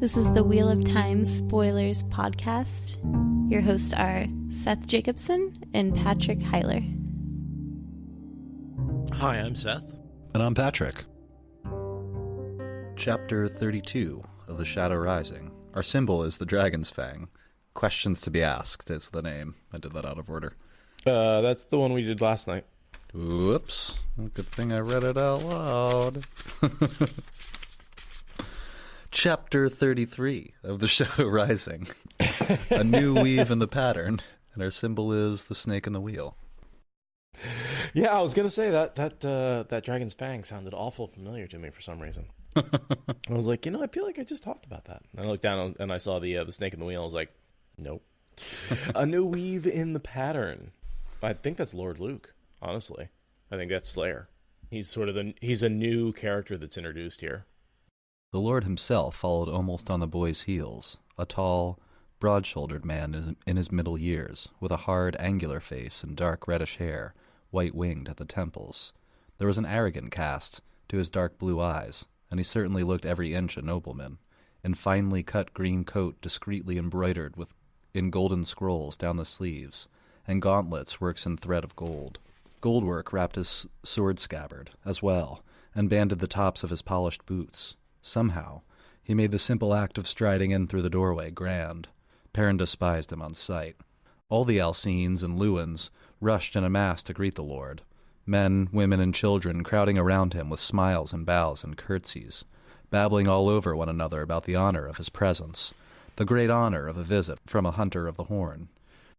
This is the Wheel of Time Spoilers podcast. Your hosts are Seth Jacobson and Patrick Heiler. Hi, I'm Seth. And I'm Patrick. Chapter 32 of The Shadow Rising. Our symbol is the dragon's fang. Questions to be asked is the name. I did that out of order. That's the one we did last night. Whoops. Good thing I read it out loud. Chapter 33 of The Shadow Rising. A new weave in the pattern, and our symbol is the snake in the wheel. Yeah, I was gonna say that dragon's fang sounded awful familiar to me for some reason. I was like, I feel like I just talked about that. And I looked down and I saw the snake in the wheel. I was like, nope. A new weave in the pattern. I think that's Lord Luke. Honestly, I think that's Slayer. He's he's a new character that's introduced here. The Lord himself followed almost on the boy's heels, a tall, broad-shouldered man in his middle years, with a hard, angular face and dark reddish hair, white-winged at the temples. There was an arrogant cast to his dark blue eyes, and he certainly looked every inch a nobleman, in finely cut green coat discreetly embroidered in golden scrolls down the sleeves, and gauntlets works in thread of gold. Goldwork wrapped his sword scabbard, as well, and banded the tops of his polished boots. Somehow, he made the simple act of striding in through the doorway grand. Perrin despised him on sight. All the Alcenes and Lewins rushed in a mass to greet the Lord, men, women, and children crowding around him with smiles and bows and curtsies, babbling all over one another about the honor of his presence, the great honor of a visit from a hunter of the horn.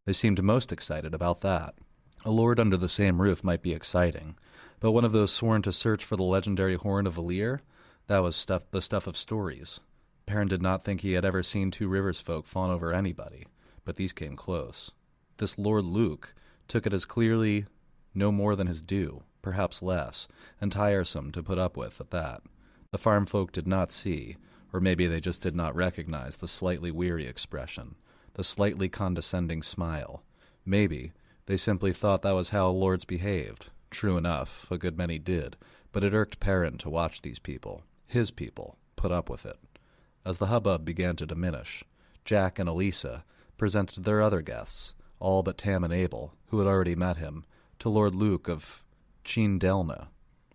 They seemed most excited about that. A lord under the same roof might be exciting, but one of those sworn to search for the legendary horn of Valir? That was the stuff of stories. Perrin did not think he had ever seen Two Rivers folk fawn over anybody, but these came close. This Lord Luke took it as clearly no more than his due, perhaps less, and tiresome to put up with at that. The farm folk did not see, or maybe they just did not recognize the slightly weary expression, the slightly condescending smile. Maybe they simply thought that was how lords behaved. True enough, a good many did, but it irked Perrin to watch these people, his people, put up with it. As the hubbub began to diminish, Jack and Elisa presented their other guests, all but Tam and Abel, who had already met him, to Lord Luke of Chindelna,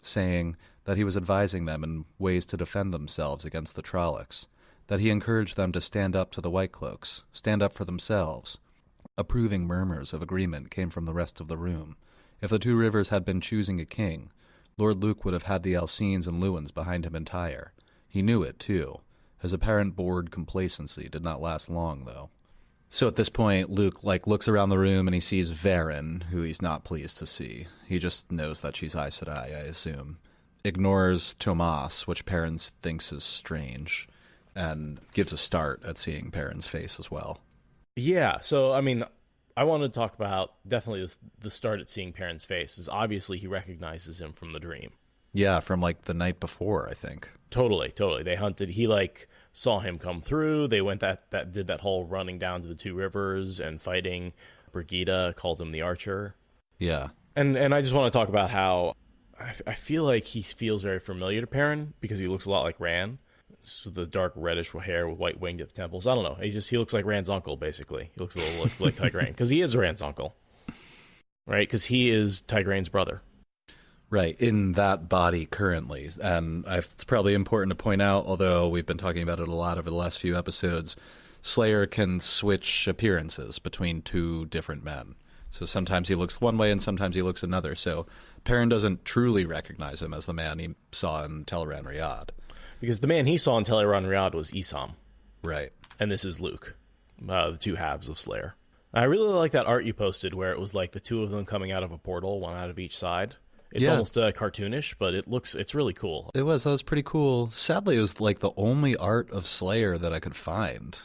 saying that he was advising them in ways to defend themselves against the Trollocs, that he encouraged them to stand up to the Whitecloaks, stand up for themselves. Approving murmurs of agreement came from the rest of the room. If the Two Rivers had been choosing a king, Lord Luke would have had the Alcenes and Lewins behind him entire. He knew it, too. His apparent bored complacency did not last long, though. So at this point, Luke looks around the room and he sees Verin, who he's not pleased to see. He just knows that she's Aes Sedai, I assume. Ignores Tomas, which Perrin thinks is strange, and gives a start at seeing Perrin's face as well. Yeah, so, I want to talk about definitely the start at seeing Perrin's face is obviously he recognizes him from the dream. Yeah, from the night before, I think. Totally. They hunted. He saw him come through. They went did that whole running down to the Two Rivers and fighting. Brigida called him the Archer. Yeah. And I just want to talk about how I feel like he feels very familiar to Perrin because he looks a lot like Ran. With the dark reddish hair with white winged at the temples. I don't know. He looks like Rand's uncle, basically. He looks a little like Tigraine, because he is Rand's uncle, right? Because he is Tigraine's brother. Right, in that body currently. And it's probably important to point out, although we've been talking about it a lot over the last few episodes, Slayer can switch appearances between two different men. So sometimes he looks one way and sometimes he looks another. So Perrin doesn't truly recognize him as the man he saw in Tel'aran Riyadh. Because the man he saw in Tel'aran Riyadh was Isam. Right. And this is Luke, the two halves of Slayer. I really like that art you posted where it was the two of them coming out of a portal, one out of each side. It's almost cartoonish, but it's really cool. That was pretty cool. Sadly, it was the only art of Slayer that I could find.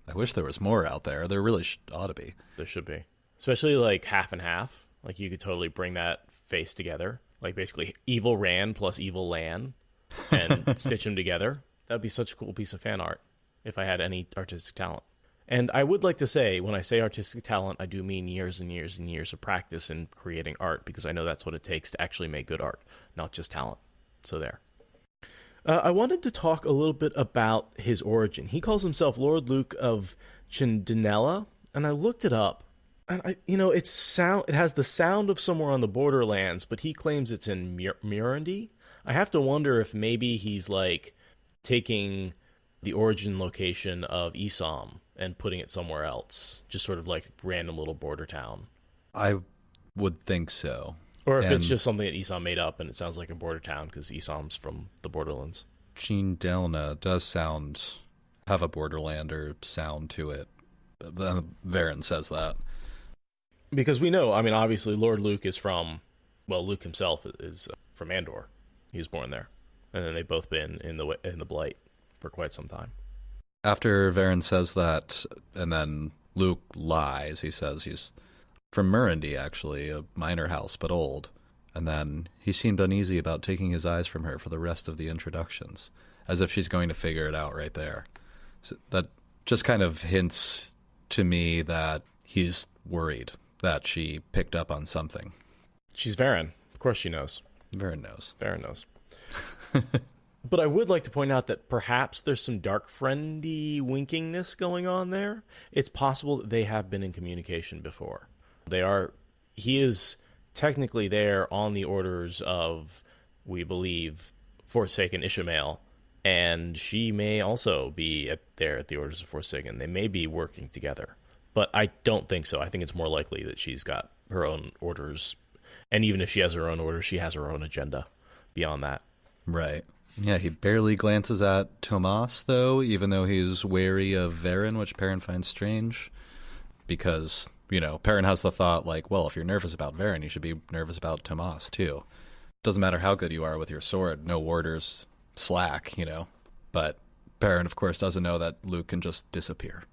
I wish there was more out there. There really ought to be. There should be. Especially half and half. You could totally bring that face together. Basically evil Rand plus evil Lan. And stitch them together. That would be such a cool piece of fan art if I had any artistic talent. And I would like to say, when I say artistic talent, I do mean years and years and years of practice in creating art, because I know that's what it takes to actually make good art, not just talent. So there. I wanted to talk a little bit about his origin. He calls himself Lord Luke of Chindanella, and I looked it up. And it has the sound of somewhere on the borderlands, but he claims it's in Murandy. I have to wonder if maybe he's like taking the origin location of Isam and putting it somewhere else, just sort of like random little border town. I would think so. Or if it's just something that Isam made up and it sounds like a border town because Isam's from the borderlands. Chindelna does have a borderlander sound to it. Verin says that. Because we know, obviously Lord Luke is Luke himself is from Andor. He was born there. And then they've both been in the Blight for quite some time. After Verin says that, and then Luke lies, he says he's from Murandy, actually, a minor house, but old. And then he seemed uneasy about taking his eyes from her for the rest of the introductions, as if she's going to figure it out right there. So that just kind of hints to me that he's worried that she picked up on something. She's Verin. Of course she knows. Verin knows. Verin knows. But I would like to point out that perhaps there's some dark friendy winkingness going on there. It's possible that they have been in communication before. He is technically there on the orders of, we believe, Forsaken Ishmael, and she may also be there at the orders of Forsaken. They may be working together, but I don't think so. I think it's more likely that she's got her own orders, and even if she has her own orders, she has her own agenda beyond that. Right. Yeah, he barely glances at Tomas, though, even though he's wary of Verin, which Perrin finds strange, because, Perrin has the thought, like, well, if you're nervous about Verin, you should be nervous about Tomas, too. Doesn't matter how good you are with your sword, no warders slack, But Perrin, of course, doesn't know that Luke can just disappear.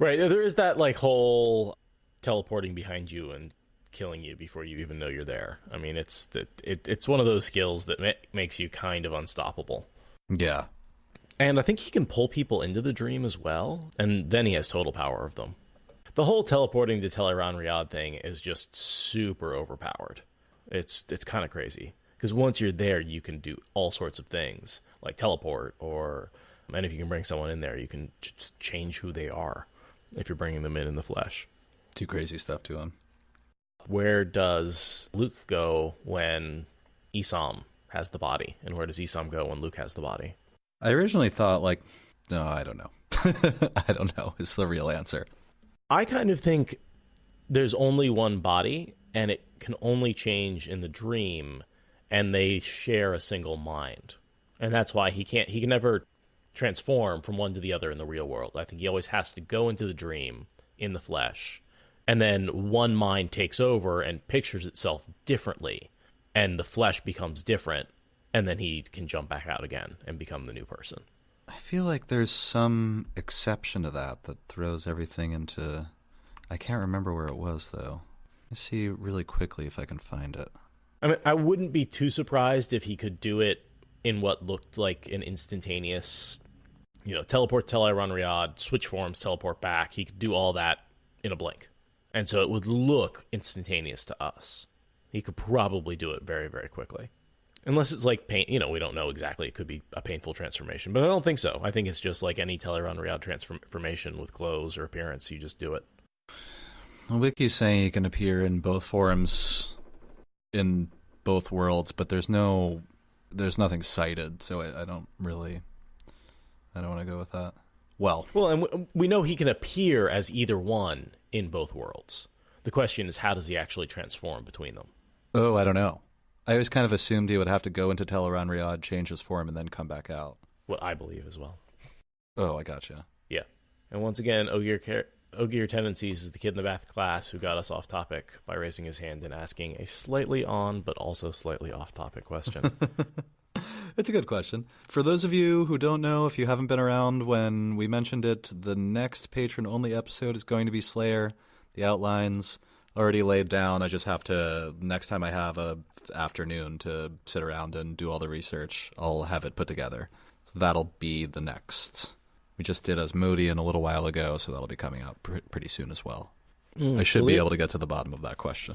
Right, there is that, whole teleporting behind you and killing you before you even know you're there. It's one of those skills that makes you kind of unstoppable. Yeah. And I think he can pull people into the dream as well, and then he has total power of them. The whole teleporting to Teleron Riyadh thing is just super overpowered. It's kind of crazy, because once you're there, you can do all sorts of things, like teleport, and if you can bring someone in there, you can just change who they are if you're bringing them in the flesh. Do crazy stuff to him. Where does Luke go when Isam has the body? And where does Isam go when Luke has the body? I originally thought, no, I don't know. I don't know is the real answer. I kind of think there's only one body, and it can only change in the dream, and they share a single mind. And that's why he can never transform from one to the other in the real world. I think he always has to go into the dream in the flesh, and then one mind takes over and pictures itself differently, and the flesh becomes different, and then he can jump back out again and become the new person. I feel like there's some exception to that throws everything into... I can't remember where it was, though. Let me see really quickly if I can find it. I wouldn't be too surprised if he could do it in what looked like an instantaneous, teleport to Teleron Riyadh, switch forms, teleport back. He could do all that in a blink. And so it would look instantaneous to us. He could probably do it very, very quickly. Unless it's like pain, we don't know exactly. It could be a painful transformation, but I don't think so. I think it's just like any Teleron Riyadh transformation with clothes or appearance. You just do it. The wiki's saying he can appear in both forms in both worlds, but there's nothing cited, so I don't want to go with that. Well, and we know he can appear as either one in both worlds. The question is, how does he actually transform between them? Oh, I don't know. I always kind of assumed he would have to go into Teleron Riyadh, change his form, and then come back out. What I believe as well. Oh, I gotcha. Yeah. And once again, Ogier Tendencies is the kid in the math class who got us off topic by raising his hand and asking a slightly on but also slightly off topic question. It's a good question. For those of you who don't know, if you haven't been around when we mentioned it, the next patron-only episode is going to be Slayer. The outline's already laid down. I just have to, next time I have a afternoon to sit around and do all the research, I'll have it put together. So that'll be the next. We just did Asmodean a little while ago, so that'll be coming out pretty soon as well. I should be able to get to the bottom of that question.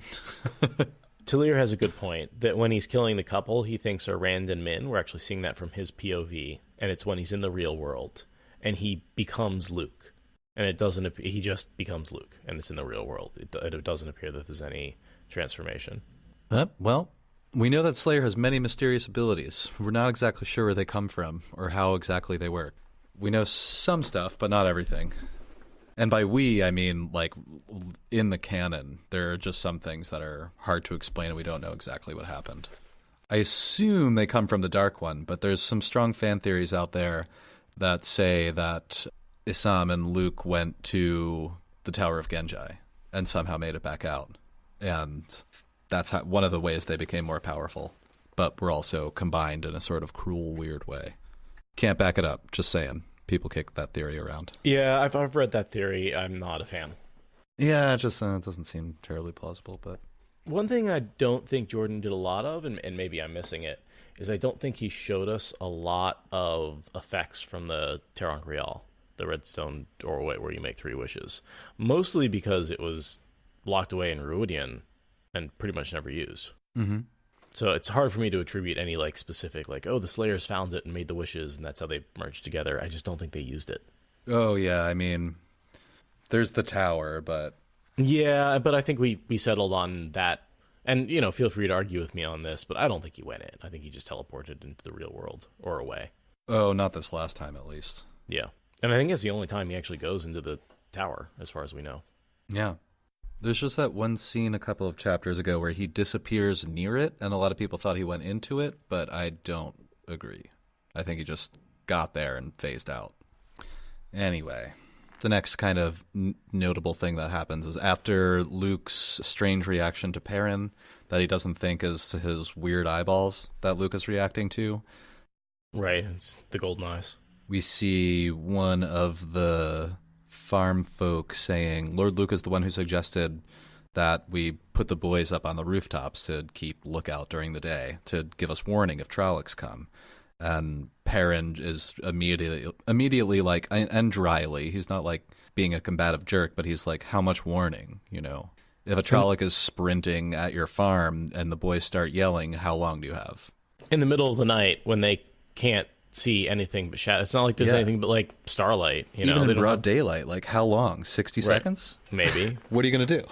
Talir has a good point that when he's killing the couple he thinks are Rand and Min. We're actually seeing that from his POV, and it's when he's in the real world and he becomes Luke, and it doesn't. He just becomes Luke, and it's in the real world. It doesn't appear that there's any transformation. Well, we know that Slayer has many mysterious abilities. We're not exactly sure where they come from or how exactly they work. We know some stuff, but not everything. And by we, I mean, like, in the canon, there are just some things that are hard to explain and we don't know exactly what happened. I assume they come from the Dark One, but there's some strong fan theories out there that say that Isam and Luke went to the Tower of Genji and somehow made it back out. And that's one of the ways they became more powerful, but were also combined in a sort of cruel, weird way. Can't back it up, just saying. People kick that theory around. Yeah, I've read that theory. I'm not a fan. Yeah, it just it doesn't seem terribly plausible. But one thing I don't think Jordan did a lot of, and maybe I'm missing it, is I don't think he showed us a lot of effects from the Terran Grial, the redstone doorway where you make 3 wishes. Mostly because it was locked away in Ruidian and pretty much never used. Mm-hmm. So it's hard for me to attribute any like specific, like, oh, the Slayers found it and made the wishes and that's how they merged together. I just don't think they used it. Oh, yeah, I mean, there's the tower, but... Yeah, but I think we settled on that. And, you know, feel free to argue with me on this, but I don't think he went in. I think he just teleported into the real world or away. Oh, not this last time, at least. Yeah. And I think it's the only time he actually goes into the tower, as far as we know. Yeah. There's just that one scene a couple of chapters ago where he disappears near it, and a lot of people thought he went into it, but I don't agree. I think he just got there and phased out. Anyway, the next kind of notable thing that happens is after Luke's strange reaction to Perrin that he doesn't think is to his weird eyeballs that Luke is reacting to. Right, it's the golden eyes. We see one of the farm folk saying, Lord Luke is the one who suggested that we put the boys up on the rooftops to keep lookout during the day, to give us warning if Trollocs come. And Perrin is immediately like, and dryly, he's not like being a combative jerk, but he's like, how much warning, you know? If a Trolloc is sprinting at your farm and the boys start yelling, how long do you have? In the middle of the night when they can't see anything but shadow. It's not like there's anything but like starlight, you know. Even in broad daylight, like how long? 60 seconds? Maybe. What are you going to do?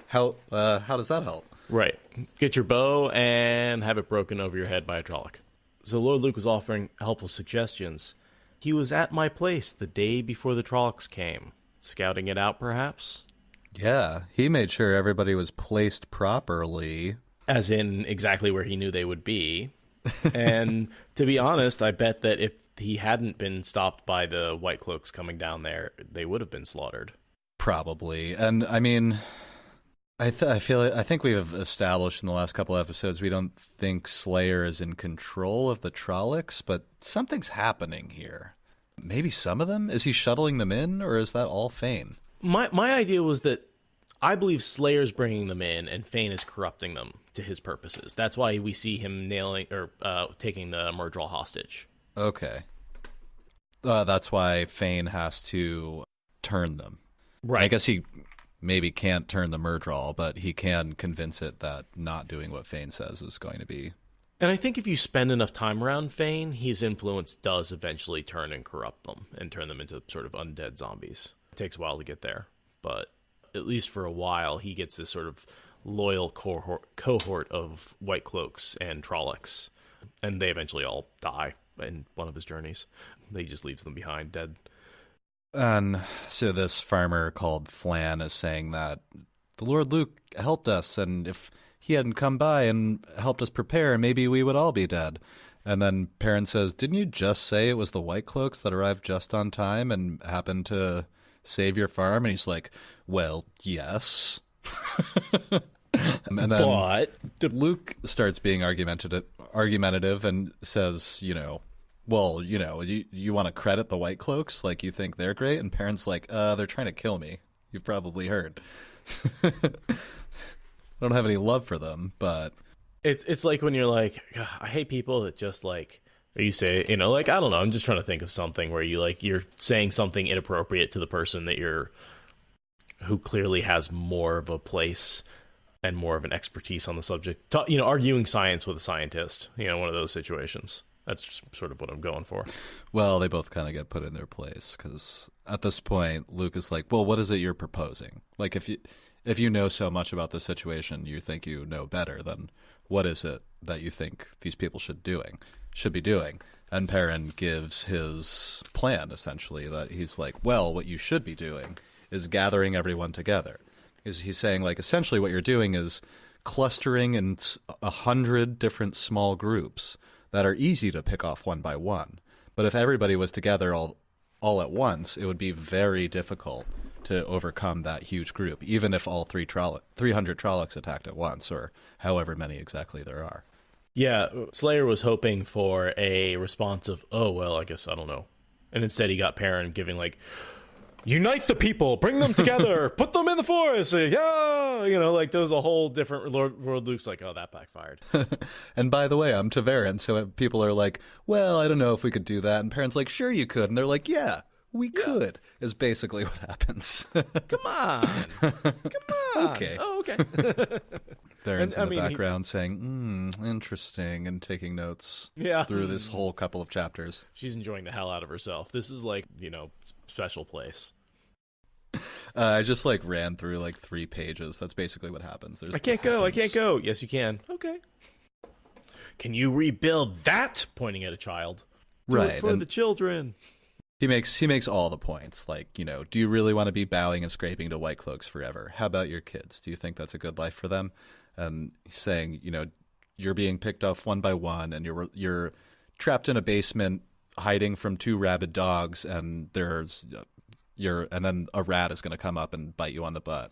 How does that help? Right. Get your bow and have it broken over your head by a Trolloc. So Lord Luke was offering helpful suggestions. He was at my place the day before the Trollocs came. Scouting it out, perhaps? Yeah, he made sure everybody was placed properly. As in exactly where he knew they would be. And to be honest, I bet that if he hadn't been stopped by the Whitecloaks coming down there, they would have been slaughtered. Probably. And I mean, I think we have established in the last couple episodes we don't think Slayer is in control of the Trollocs, but something's happening here. Maybe some of them? Is he shuttling them in, or is that all Fane? My idea was that I believe Slayer's bringing them in, and Fane is corrupting them to his purposes. That's why we see him taking the Murdral hostage. Okay. That's why Fane has to turn them. Right. I guess he maybe can't turn the Murdral, but he can convince it that not doing what Fane says is going to be. And I think if you spend enough time around Fane, his influence does eventually turn and corrupt them and turn them into sort of undead zombies. It takes a while to get there, but at least for a while, he gets this sort of loyal cohort of Whitecloaks and Trollocs, and they eventually all die in one of his journeys. He just leaves them behind, dead. And so this farmer called Flan is saying that the Lord Luke helped us, and if he hadn't come by and helped us prepare, maybe we would all be dead. And then Perrin says, didn't you just say it was the Whitecloaks that arrived just on time and happened to save your farm? And he's like, well, yes. And then but Luke starts being argumentative and says, you want to credit the Whitecloaks? Like, you think they're great? And Perrin's like, they're trying to kill me. You've probably heard. I don't have any love for them, but... It's like when you're like, I hate people that just like, or you say, like, I don't know, I'm just trying to think of something where you're saying something inappropriate to the person who clearly has more of a place and more of an expertise on the subject. Arguing science with a scientist. One of those situations. That's just sort of what I'm going for. Well, they both kind of get put in their place because at this point, Luke is like, well, what is it you're proposing? Like, if you know so much about the situation, you think you know better, then what is it that you think these people should be doing? And Perrin gives his plan, essentially, that he's like, well, what you should be doing is gathering everyone together. He's saying, like, essentially what you're doing is clustering in 100 different small groups that are easy to pick off one by one. But if everybody was together all at once, it would be very difficult to overcome that huge group, even if all 300 Trollocs attacked at once, or however many exactly there are. Yeah, Slayer was hoping for a response of, oh, well, I guess I don't know. And instead he got Perrin giving, like, unite the people, bring them together, put them in the forest, yeah! Like, there was a whole different Lord Luke's like, oh, that backfired. And by the way, I'm to Verin, so people are like, well, I don't know if we could do that. And Perrin's like, sure you could. And they're like, yeah, we could, is basically what happens. Come on. Okay. Oh, okay. Verin's in the background saying, interesting, and taking notes through this whole couple of chapters. She's enjoying the hell out of herself. This is like, special place. I just ran through 3 pages. That's basically what happens. I can't go. Yes, you can. Okay. Can you rebuild that? Pointing at a child. Do it for the children. He makes all the points. Do you really want to be bowing and scraping to Whitecloaks forever? How about your kids? Do you think that's a good life for them? And he's saying, you're being picked off one by one, and you're trapped in a basement hiding from 2 rabid dogs, and and then a rat is going to come up and bite you on the butt.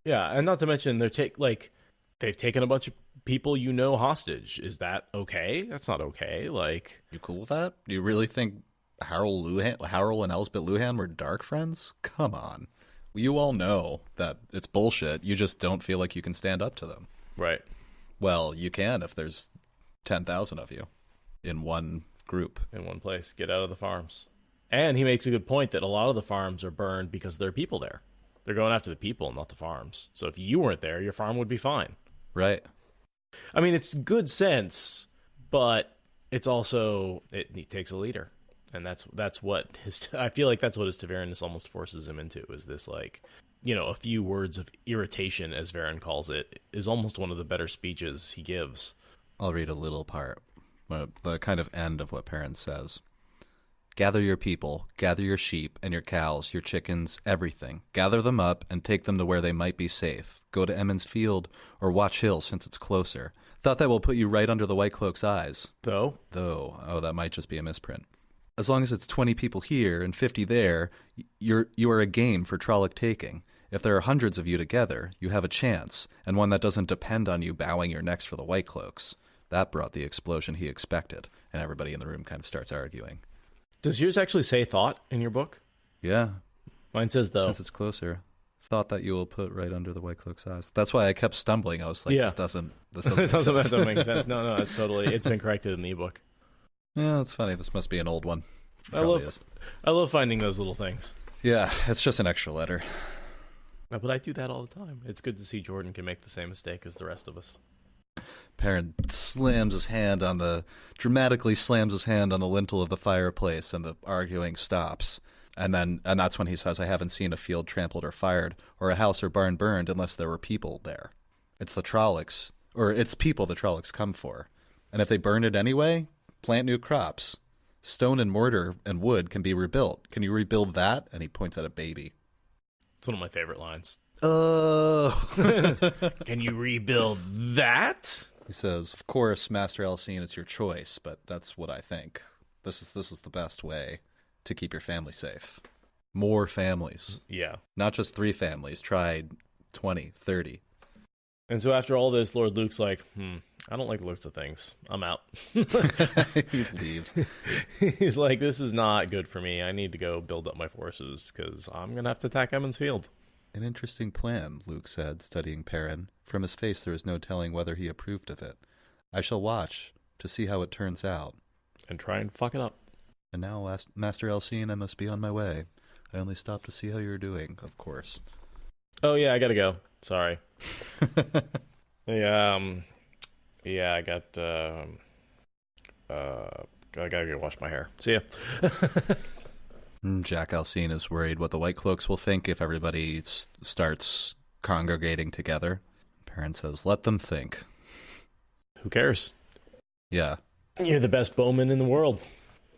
Yeah, and not to mention they've taken a bunch of people hostage. Is that okay? That's not okay. You cool with that? Do you really think Harold and Elsbeth Luhan were dark friends? Come on. You all know that it's bullshit. You just don't feel like you can stand up to them. Right. Well, you can if there's 10,000 of you in one group. In one place. Get out of the farms. And he makes a good point that a lot of the farms are burned because there are people there. They're going after the people, not the farms. So if you weren't there, your farm would be fine. Right. I mean, it's good sense, but it's also, it takes a leader. And that's what I feel like that's what his Tavernus almost forces him into, is this a few words of irritation, as Verin calls it, is almost one of the better speeches he gives. I'll read a little part, the kind of end of what Perrin says. Gather your people, gather your sheep and your cows, your chickens, everything. Gather them up and take them to where they might be safe. Go to Emond's field or Watch Hill since it's closer. Thought that will put you right under the Whitecloak's eyes. Though? Oh, that might just be a misprint. As long as it's 20 people here and 50 there, you are a game for Trolloc taking. If there are hundreds of you together, you have a chance, and one that doesn't depend on you bowing your necks for the Whitecloaks. That brought the explosion he expected, and everybody in the room kind of starts arguing. Does yours actually say thought in your book? Yeah. Mine says though. Since it's closer. Thought that you will put right under the Whitecloak's eyes. That's why I kept stumbling. I was like, this doesn't it doesn't make sense. No, it's been corrected in the ebook. Yeah, it's funny. This must be an old one. I love finding those little things. Yeah, it's just an extra letter. But I do that all the time. It's good to see Jordan can make the same mistake as the rest of us. Perrin dramatically slams his hand on the lintel of the fireplace, and the arguing stops. And that's when he says, I haven't seen a field trampled or fired, or a house or barn burned unless there were people there. It's the Trollocs, or it's people the Trollocs come for. And if they burn it anyway, plant new crops. Stone and mortar and wood can be rebuilt. Can you rebuild that? And he points at a baby. It's one of my favorite lines. Oh. Can you rebuild that? He says, of course, Master Alcine, it's your choice, but that's what I think. This is the best way to keep your family safe. More families. Yeah. Not just 3 families. Try 20, 30. And so after all this, Lord Luke's like, I don't like the looks of things. I'm out. He leaves. He's like, this is not good for me. I need to go build up my forces because I'm going to have to attack Emond's field. An interesting plan, Luke said, studying Perrin. From his face there is no telling whether he approved of it. I shall watch to see how it turns out. And try and fuck it up. And now, Master Alcine, I must be on my way. I only stopped to see how you're doing, of course. Oh yeah, I gotta go. Sorry. Yeah, I gotta go wash my hair. See ya. Jack Alcine is worried what the Whitecloaks will think if everybody starts congregating together. Perrin says, let them think. Who cares? Yeah. You're the best bowman in the world.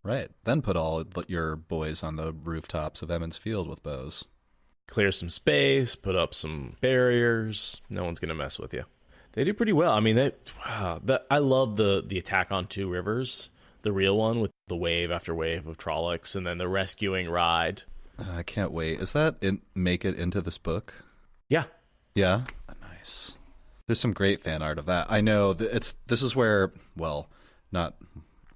Right. Then put all your boys on the rooftops of Emond's Field with bows. Clear some space, put up some barriers. No one's going to mess with you. They do pretty well. I mean, I love the attack on two rivers. The real one with the wave after wave of Trollocs, and then the rescuing ride. I can't wait. Is that make it into this book? Yeah. Yeah? Nice. There's some great fan art of that. I know this is where, well, not,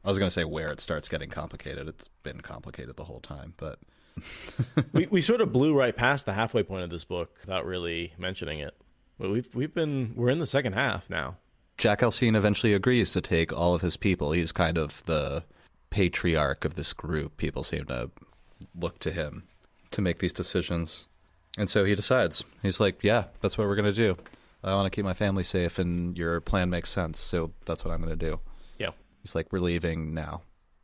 I was going to say where it starts getting complicated. It's been complicated the whole time, but... we sort of blew right past the halfway point of this book without really mentioning it. But we're in the second half now. Jack Alcine eventually agrees to take all of his people. He's kind of the patriarch of this group. People seem to look to him to make these decisions. And so he decides. He's like, yeah, that's what we're going to do. I want to keep my family safe, and your plan makes sense, so that's what I'm going to do. Yeah. He's like, we're leaving now.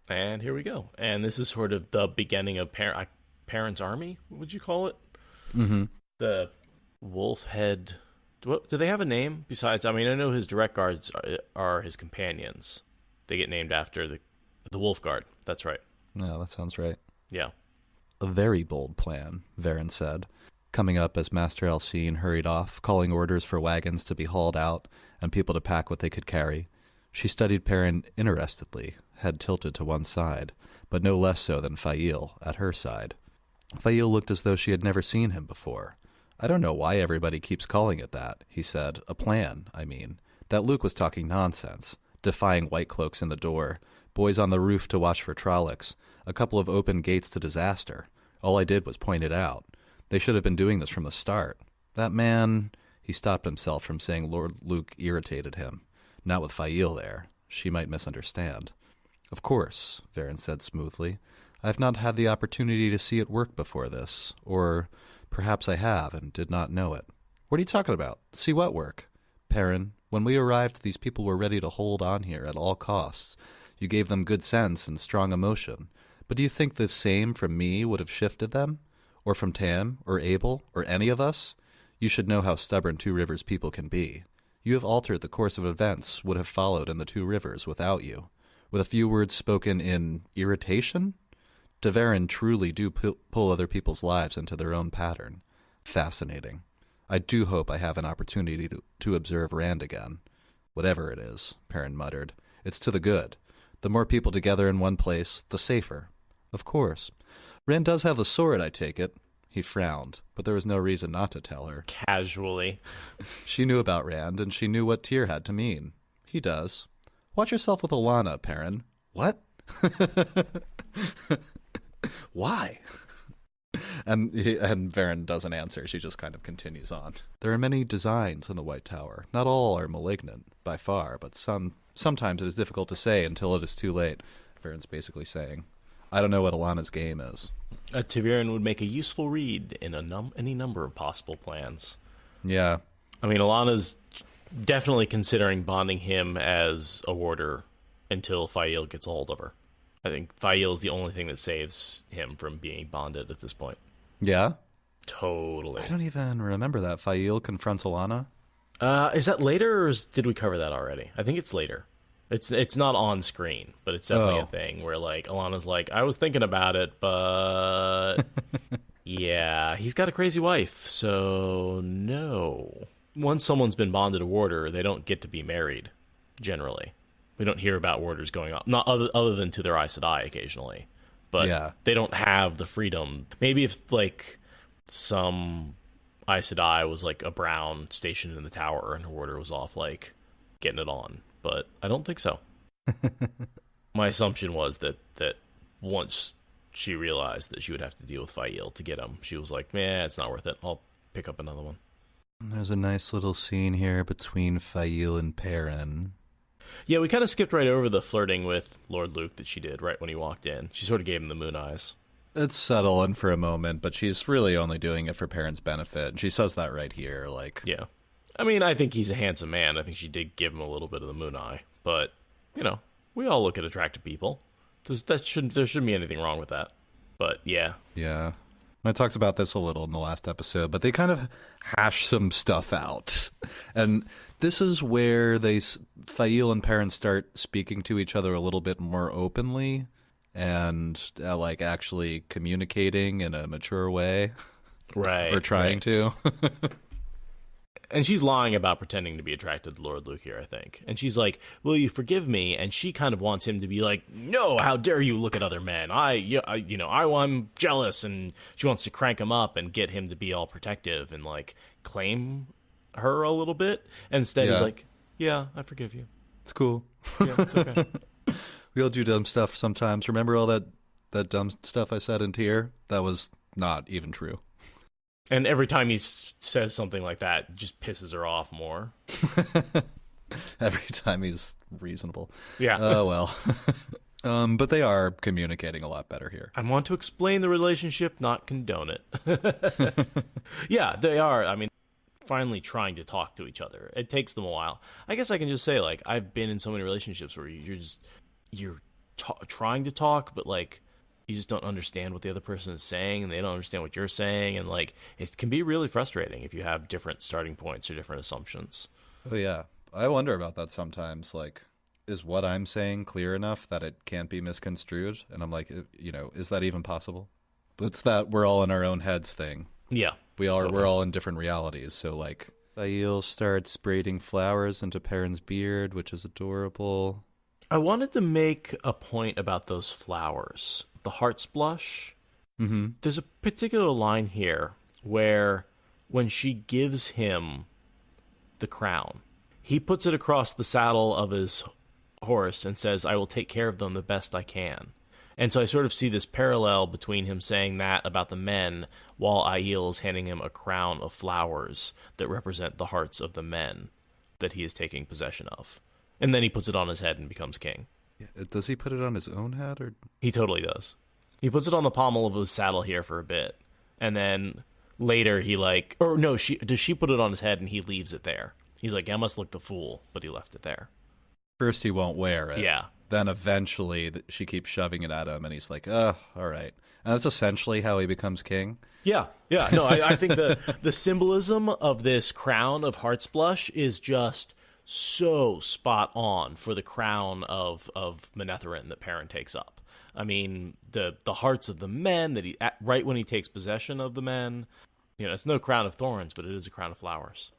And here we go. And this is sort of the beginning of Perrin's army, would you call it? Mm-hmm. The Wolfhead... Do they have a name besides? I mean, I know his direct guards are his companions. They get named after the Wolf Guard. That's right. No, that sounds right. Yeah. A very bold plan, Verin said, coming up as Master Alcine hurried off, calling orders for wagons to be hauled out and people to pack what they could carry. She studied Perrin interestedly, head tilted to one side, but no less so than Fail at her side. Fail looked as though she had never seen him before. I don't know why everybody keeps calling it that, he said. A plan, I mean. That Luke was talking nonsense, defying Whitecloaks in the door, boys on the roof to watch for Trollocs, a couple of open gates to disaster. All I did was point it out. They should have been doing this from the start. That man... He stopped himself from saying Lord Luke irritated him. Not with Fail there. She might misunderstand. Of course, Verin said smoothly. I have not had the opportunity to see it work before this, or... Perhaps I have and did not know it. What are you talking about? See what work? Perrin, when we arrived, these people were ready to hold on here at all costs. You gave them good sense and strong emotion. But do you think the same from me would have shifted them? Or from Tam, or Abel, or any of us? You should know how stubborn Two Rivers people can be. You have altered the course of events would have followed in the Two Rivers without you. With a few words spoken in irritation? De Verin truly do pull other people's lives into their own pattern. Fascinating. I do hope I have an opportunity to observe Rand again. Whatever it is, Perrin muttered. It's to the good. The more people together in one place, the safer. Of course. Rand does have the sword, I take it. He frowned, but there was no reason not to tell her. Casually. She knew about Rand, and she knew what Tyr had to mean. He does. Watch yourself with Alana, Perrin. What? Why? And Verin doesn't answer. She just kind of continues on. There are many designs in the White Tower. Not all are malignant, by far, but sometimes it is difficult to say until it is too late. Verin's basically saying, I don't know what Alana's game is. Verin would make a useful read in any number of possible plans. Yeah. I mean, Alana's definitely considering bonding him as a warder until Fail gets a hold of her. I think Fail is the only thing that saves him from being bonded at this point. Yeah? Totally. I don't even remember that. Fail confronts Alana? Is that later, or did we cover that already? I think it's later. It's not on screen, but it's definitely a thing where, like, Alana's like, I was thinking about it, but... yeah, he's got a crazy wife, so no. Once someone's been bonded a warder, they don't get to be married, generally. We don't hear about warders going on, not other than to their Aes Sedai occasionally. But they don't have the freedom. Maybe if, like, some Aes Sedai was, like, a brown stationed in the tower and her warder was off, like, getting it on. But I don't think so. My assumption was that once she realized that she would have to deal with Fail to get him, she was like, man, it's not worth it. I'll pick up another one. There's a nice little scene here between Fail and Perrin. Yeah, we kind of skipped right over the flirting with Lord Luke that she did right when he walked in. She sort of gave him the moon eyes. It's subtle and for a moment, but she's really only doing it for Perrin's benefit. And she says that right here, like... Yeah. I mean, I think he's a handsome man. I think she did give him a little bit of the moon eye. But, we all look at attractive people. There shouldn't be anything wrong with that. But, yeah. Yeah. I talked about this a little in the last episode, but they kind of hash some stuff out. And this is where Fail and Perrin start speaking to each other a little bit more openly and, actually communicating in a mature way. Right. Or trying to. And she's lying about pretending to be attracted to Lord Luke here, I think. And she's like, will you forgive me? And she kind of wants him to be like, no, how dare you look at other men? I'm jealous. And she wants to crank him up and get him to be all protective and, claim her a little bit. And instead he's like, yeah, I forgive you. It's cool. Yeah, it's okay. We all do dumb stuff sometimes. Remember all that dumb stuff I said in Tier? That was not even true. And every time he says something like that, it just pisses her off more. Every time he's reasonable. Yeah. Oh, well. But they are communicating a lot better here. I want to explain the relationship, not condone it. Yeah, they are. I mean, finally trying to talk to each other. It takes them a while. I guess I can just say, I've been in so many relationships where you're trying to talk, but, you just don't understand what the other person is saying, and they don't understand what you're saying, and it can be really frustrating if you have different starting points or different assumptions. Oh yeah, I wonder about that sometimes. Is what I'm saying clear enough that it can't be misconstrued? And I'm like, is that even possible? It's that we're all in our own heads thing. Yeah, we're all in different realities. So Fail starts braiding flowers into Perrin's beard, which is adorable. I wanted to make a point about those flowers. The heart's blush. Mm-hmm. There's a particular line here where when she gives him the crown, he puts it across the saddle of his horse and says, I will take care of them the best I can. And so I sort of see this parallel between him saying that about the men while Aiel is handing him a crown of flowers that represent the hearts of the men that he is taking possession of. And then he puts it on his head and becomes king. Does he put it on his own head? Or He totally does. He puts it on the pommel of his saddle here for a bit. And then later does she put it on his head and he leaves it there. He's like, I must look the fool, but he left it there. First he won't wear it. Yeah. Then eventually she keeps shoving it at him and he's like, all right. And that's essentially how he becomes king. Yeah. No, I think the symbolism of this crown of Heart's Blush is just so spot on for the crown of Manetheren that Perrin takes up. I mean, the hearts of the men that right when he takes possession of the men, it's no crown of thorns, but it is a crown of flowers.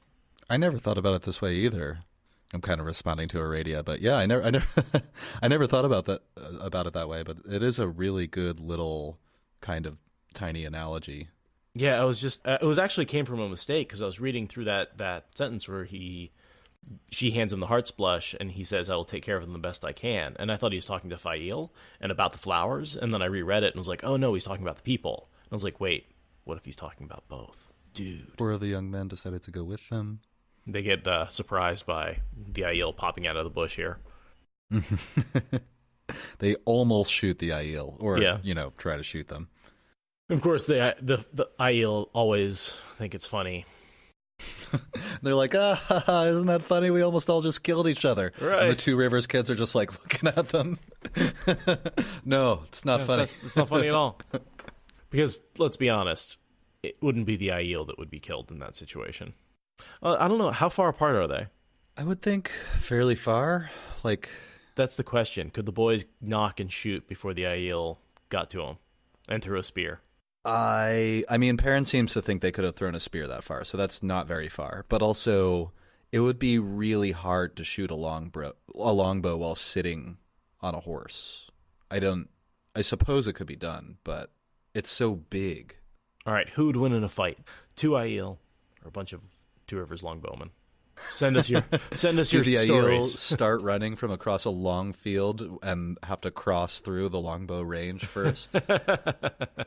I never thought about it this way either. I'm kind of responding to Aradia, but yeah, I never thought about it that way. But it is a really good little kind of tiny analogy. Yeah, it was actually came from a mistake because I was reading through that sentence where she hands him the heart's blush, and he says, I will take care of them the best I can. And I thought he was talking to Fail and about the flowers, and then I reread it and was like, oh no, he's talking about the people. And I was like, wait, what if he's talking about both? Dude. Or the young men decided to go with them. They get surprised by the Aiel popping out of the bush here. They almost shoot the Aiel, or, try to shoot them. Of course, the Aiel always think it's funny. They're like, isn't that funny? We almost all just killed each other. Right. And the Two Rivers kids are just looking at them. No, it's not funny. It's not funny at all. Because, let's be honest, it wouldn't be the Aiel that would be killed in that situation. I don't know. How far apart are they? I would think fairly far. That's the question. Could the boys knock and shoot before the Aiel got to him and threw a spear? I mean, Perrin seems to think they could have thrown a spear that far, so that's not very far. But also, it would be really hard to shoot a longbow while sitting on a horse. I suppose it could be done, but it's so big. All right, who would win in a fight? Two Aiel or a bunch of Two Rivers longbowmen? Send us your the stories. Aiel start running from across a long field and have to cross through the longbow range first,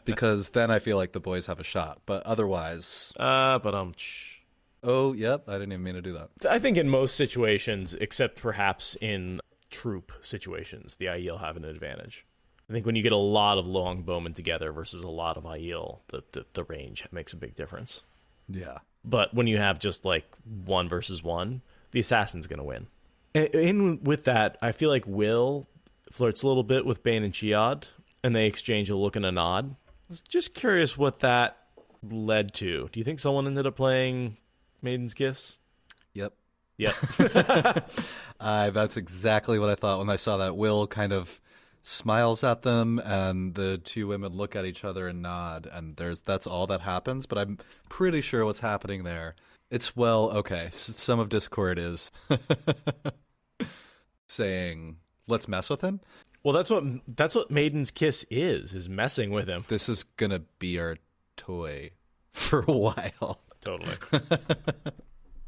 because then I feel like the boys have a shot. But otherwise, oh, yep, I didn't even mean to do that. I think in most situations, except perhaps in troop situations, the Aiel have an advantage. I think when you get a lot of longbowmen together versus a lot of Aiel, the range makes a big difference. Yeah. But when you have just like 1 versus 1, the assassin's going to win. In with that, I feel like Will flirts a little bit with Bane and Chiad, and they exchange a look and a nod. I was just curious what that led to. Do you think someone ended up playing Maiden's Kiss? Yep. Yep. That's exactly what I thought when I saw that. Will kind of smiles at them, and the two women look at each other and nod, and that's all that happens. But I'm pretty sure what's happening there. It's, well, okay, some of Discord is saying, let's mess with him. Well, that's what Maiden's Kiss is messing with him. This is gonna be our toy for a while. Totally.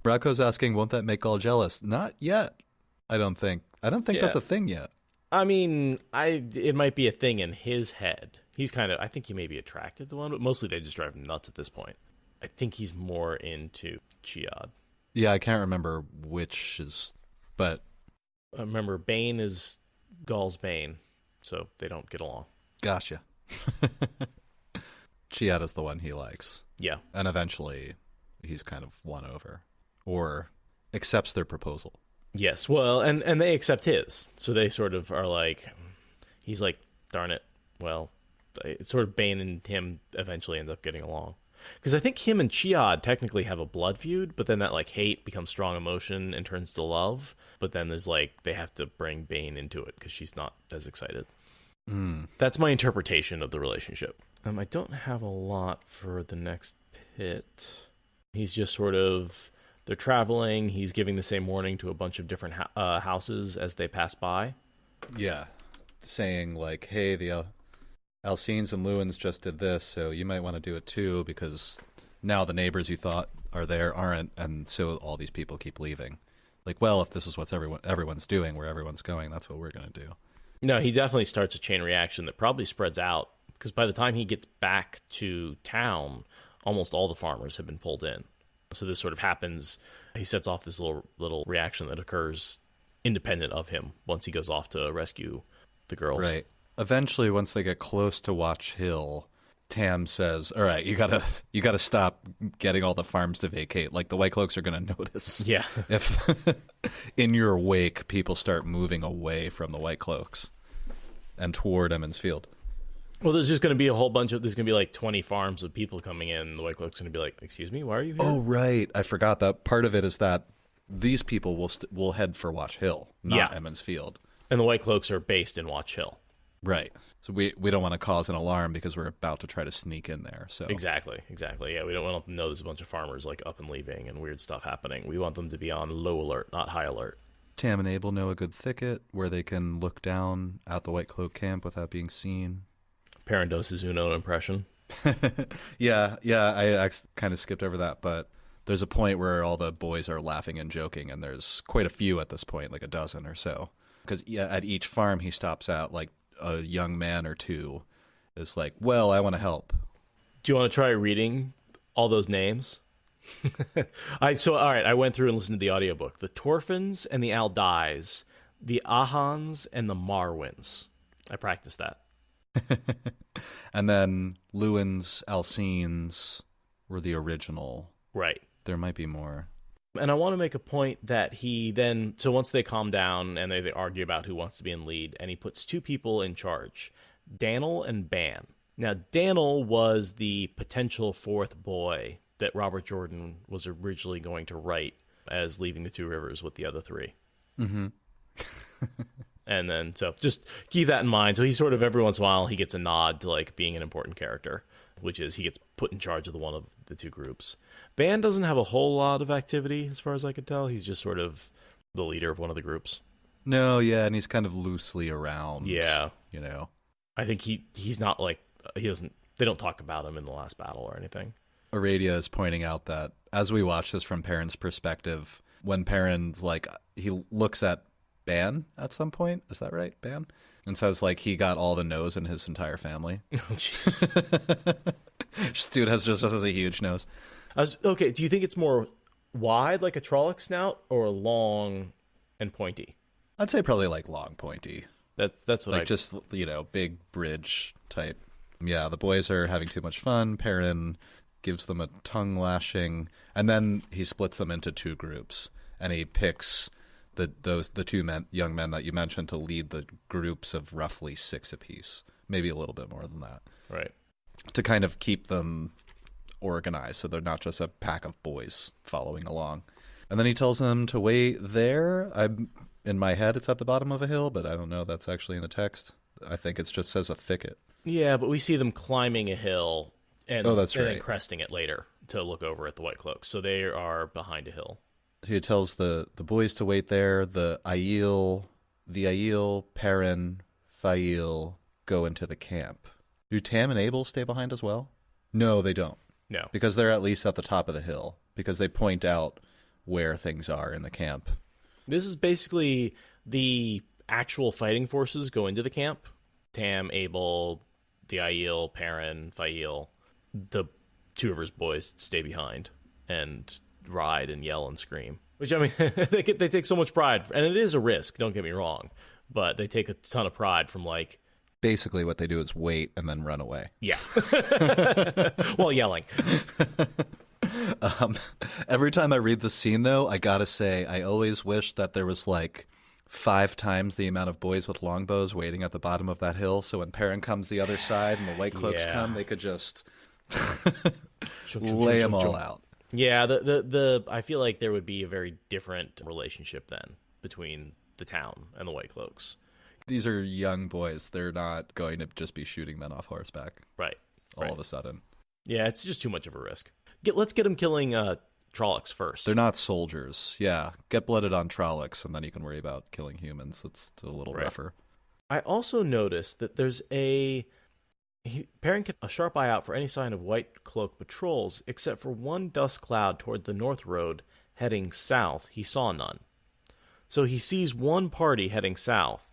Bradco's asking, won't that make all jealous? Not yet. I don't think that's a thing yet. I mean, it might be a thing in his head. He's I think he may be attracted to one, but mostly they just drive him nuts at this point. I think he's more into Chiad. Yeah, I can't remember which is, but I remember Bane is Gaul's Bane, so they don't get along. Gotcha. Chiad is the one he likes. Yeah. And eventually he's kind of won over or accepts their proposal. Yes, well, and they accept his. So they sort of are like, he's like, darn it. Well, it's sort of Bane and him eventually end up getting along. Because I think him and Chiad technically have a blood feud, but then that like hate becomes strong emotion and turns to love. But then there's like, they have to bring Bane into it because she's not as excited. That's my interpretation of the relationship. I don't have a lot for the next pit. He's just sort of, they're traveling. He's giving the same warning to a bunch of different houses as they pass by. Yeah. Saying like, hey, the Alcines and Lewins just did this, so you might want to do it too, because now the neighbors you thought are there aren't, and so all these people keep leaving. Like, well, if this is what everyone's doing, where everyone's going, that's what we're going to do. No, he definitely starts a chain reaction that probably spreads out, because by the time he gets back to town, almost all the farmers have been pulled in. So this sort of happens. He sets off this little reaction that occurs independent of him once he goes off to rescue the girls. Right. Eventually, once they get close to Watch Hill, Tam says, all right, you gotta stop getting all the farms to vacate. Like, the Whitecloaks are going to notice. Yeah. If in your wake, people start moving away from the Whitecloaks and toward Emond's Field. Well, there's just going to be there's going to be like 20 farms of people coming in. The Whitecloak's going to be like, excuse me, why are you here? Oh, right. I forgot that part of it is that these people will head for Watch Hill, not Emond's Field. And the Whitecloaks are based in Watch Hill. Right. So we don't want to cause an alarm because we're about to try to sneak in there. So Exactly. Yeah, we don't want them to know there's a bunch of farmers like up and leaving and weird stuff happening. We want them to be on low alert, not high alert. Tam and Abel know a good thicket where they can look down at the Whitecloak camp without being seen. Perrin does his Uno impression. Yeah, I kind of skipped over that, but there's a point where all the boys are laughing and joking, and there's quite a few at this point, like a dozen or so. Because at each farm he stops at, like a young man or two is like, well, I want to help. Do you want to try reading all those names? All right, I went through and listened to the audiobook. The Torfins and the Aldais, the Ahans and the Marwins. I practiced that. And then Lewin's, Alcines were the original. Right. There might be more. And I want to make a point that he then, so once they calm down and they argue about who wants to be in lead, and he puts 2 people in charge, Daniel and Ban. Now, Daniel was the potential 4th boy that Robert Jordan was originally going to write as leaving the 2 rivers with the other 3. Mm-hmm. And then, so just keep that in mind. So he sort of, every once in a while, he gets a nod to like being an important character, which is he gets put in charge of one of the 2 groups. Ban doesn't have a whole lot of activity, as far as I could tell. He's just sort of the leader of one of the groups. No, yeah, and he's kind of loosely around. Yeah. You know? I think he's not like, they don't talk about him in the last battle or anything. Aradia is pointing out that as we watch this from Perrin's perspective, when Perrin's like, he looks at Ban at some point, is that right, Ban? And says like he got all the nose in his entire family. Oh, Jesus. This dude has a huge nose. Okay, do you think it's more wide like a Trolloc snout or long and pointy? I'd say probably like long, pointy. That's what like just, you know, big bridge type. Yeah, the boys are having too much fun. Perrin gives them a tongue lashing, and then he splits them into two groups, and he picks the two young men that you mentioned to lead the groups of roughly 6 apiece, maybe a little bit more than that. Right. To kind of keep them organized so they're not just a pack of boys following along. And then he tells them to wait there. In my head, it's at the bottom of a hill, but I don't know if that's actually in the text. I think it just says a thicket. Yeah, but we see them climbing a hill and, that's right. Then cresting it later to look over at the Whitecloaks. So they are behind a hill. He tells the boys to wait there. The Aiel, Perrin, Fail go into the camp. Do Tam and Abel stay behind as well? No, they don't. No. Because they're at least at the top of the hill, because they point out where things are in the camp. This is basically the actual fighting forces go into the camp. Tam, Abel, the Aiel, Perrin, Fail. The two Rivers boys stay behind and ride and yell and scream. Which, I mean, they take so much pride. And it is a risk, don't get me wrong. But they take a ton of pride from, like... Basically what they do is wait and then run away. Yeah. While yelling. Every time I read the scene, though, I gotta say, I always wish that there was, like, 5 times the amount of boys with longbows waiting at the bottom of that hill, so when Perrin comes the other side and the Whitecloaks come, they could just lay them all out. Yeah, I feel like there would be a very different relationship then between the town and the Whitecloaks. These are young boys. They're not going to just be shooting men off horseback. Right. All of a sudden. Yeah, it's just too much of a risk. Let's get them killing Trollocs first. They're not soldiers. Yeah. Get blooded on Trollocs, and then you can worry about killing humans. It's a little rougher. I also noticed that there's Perrin kept a sharp eye out for any sign of Whitecloak patrols, except for one dust cloud toward the north road heading south. He saw none. So he sees one party heading south.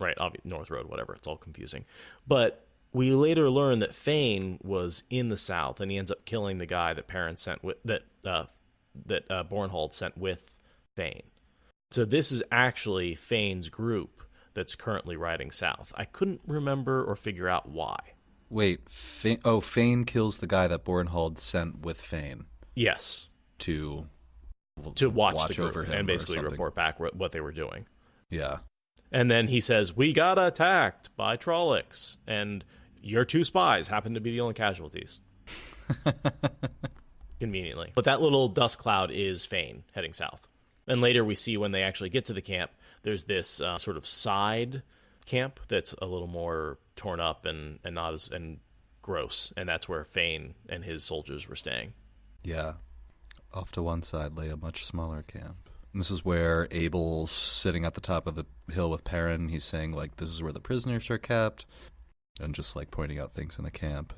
Right, North Road, whatever. It's all confusing. But we later learn that Fane was in the south, and he ends up killing the guy that Perrin sent with that Bornhold sent with Fane. So this is actually Fane's group that's currently riding south. I couldn't remember or figure out why. Wait, Fane kills the guy that Bornhold sent with Fane. Yes. To watch the group over him and basically report back what they were doing. Yeah. And then he says, we got attacked by Trollocs, and your 2 spies happen to be the only casualties. Conveniently. But that little dust cloud is Fane heading south. And later we see when they actually get to the camp, there's this sort of side camp that's a little more torn up and not as gross. And that's where Fane and his soldiers were staying. Yeah. Off to one side lay a much smaller camp. And this is where Abel's sitting at the top of the hill with Perrin. He's saying, like, this is where the prisoners are kept, and just, like, pointing out things in the camp.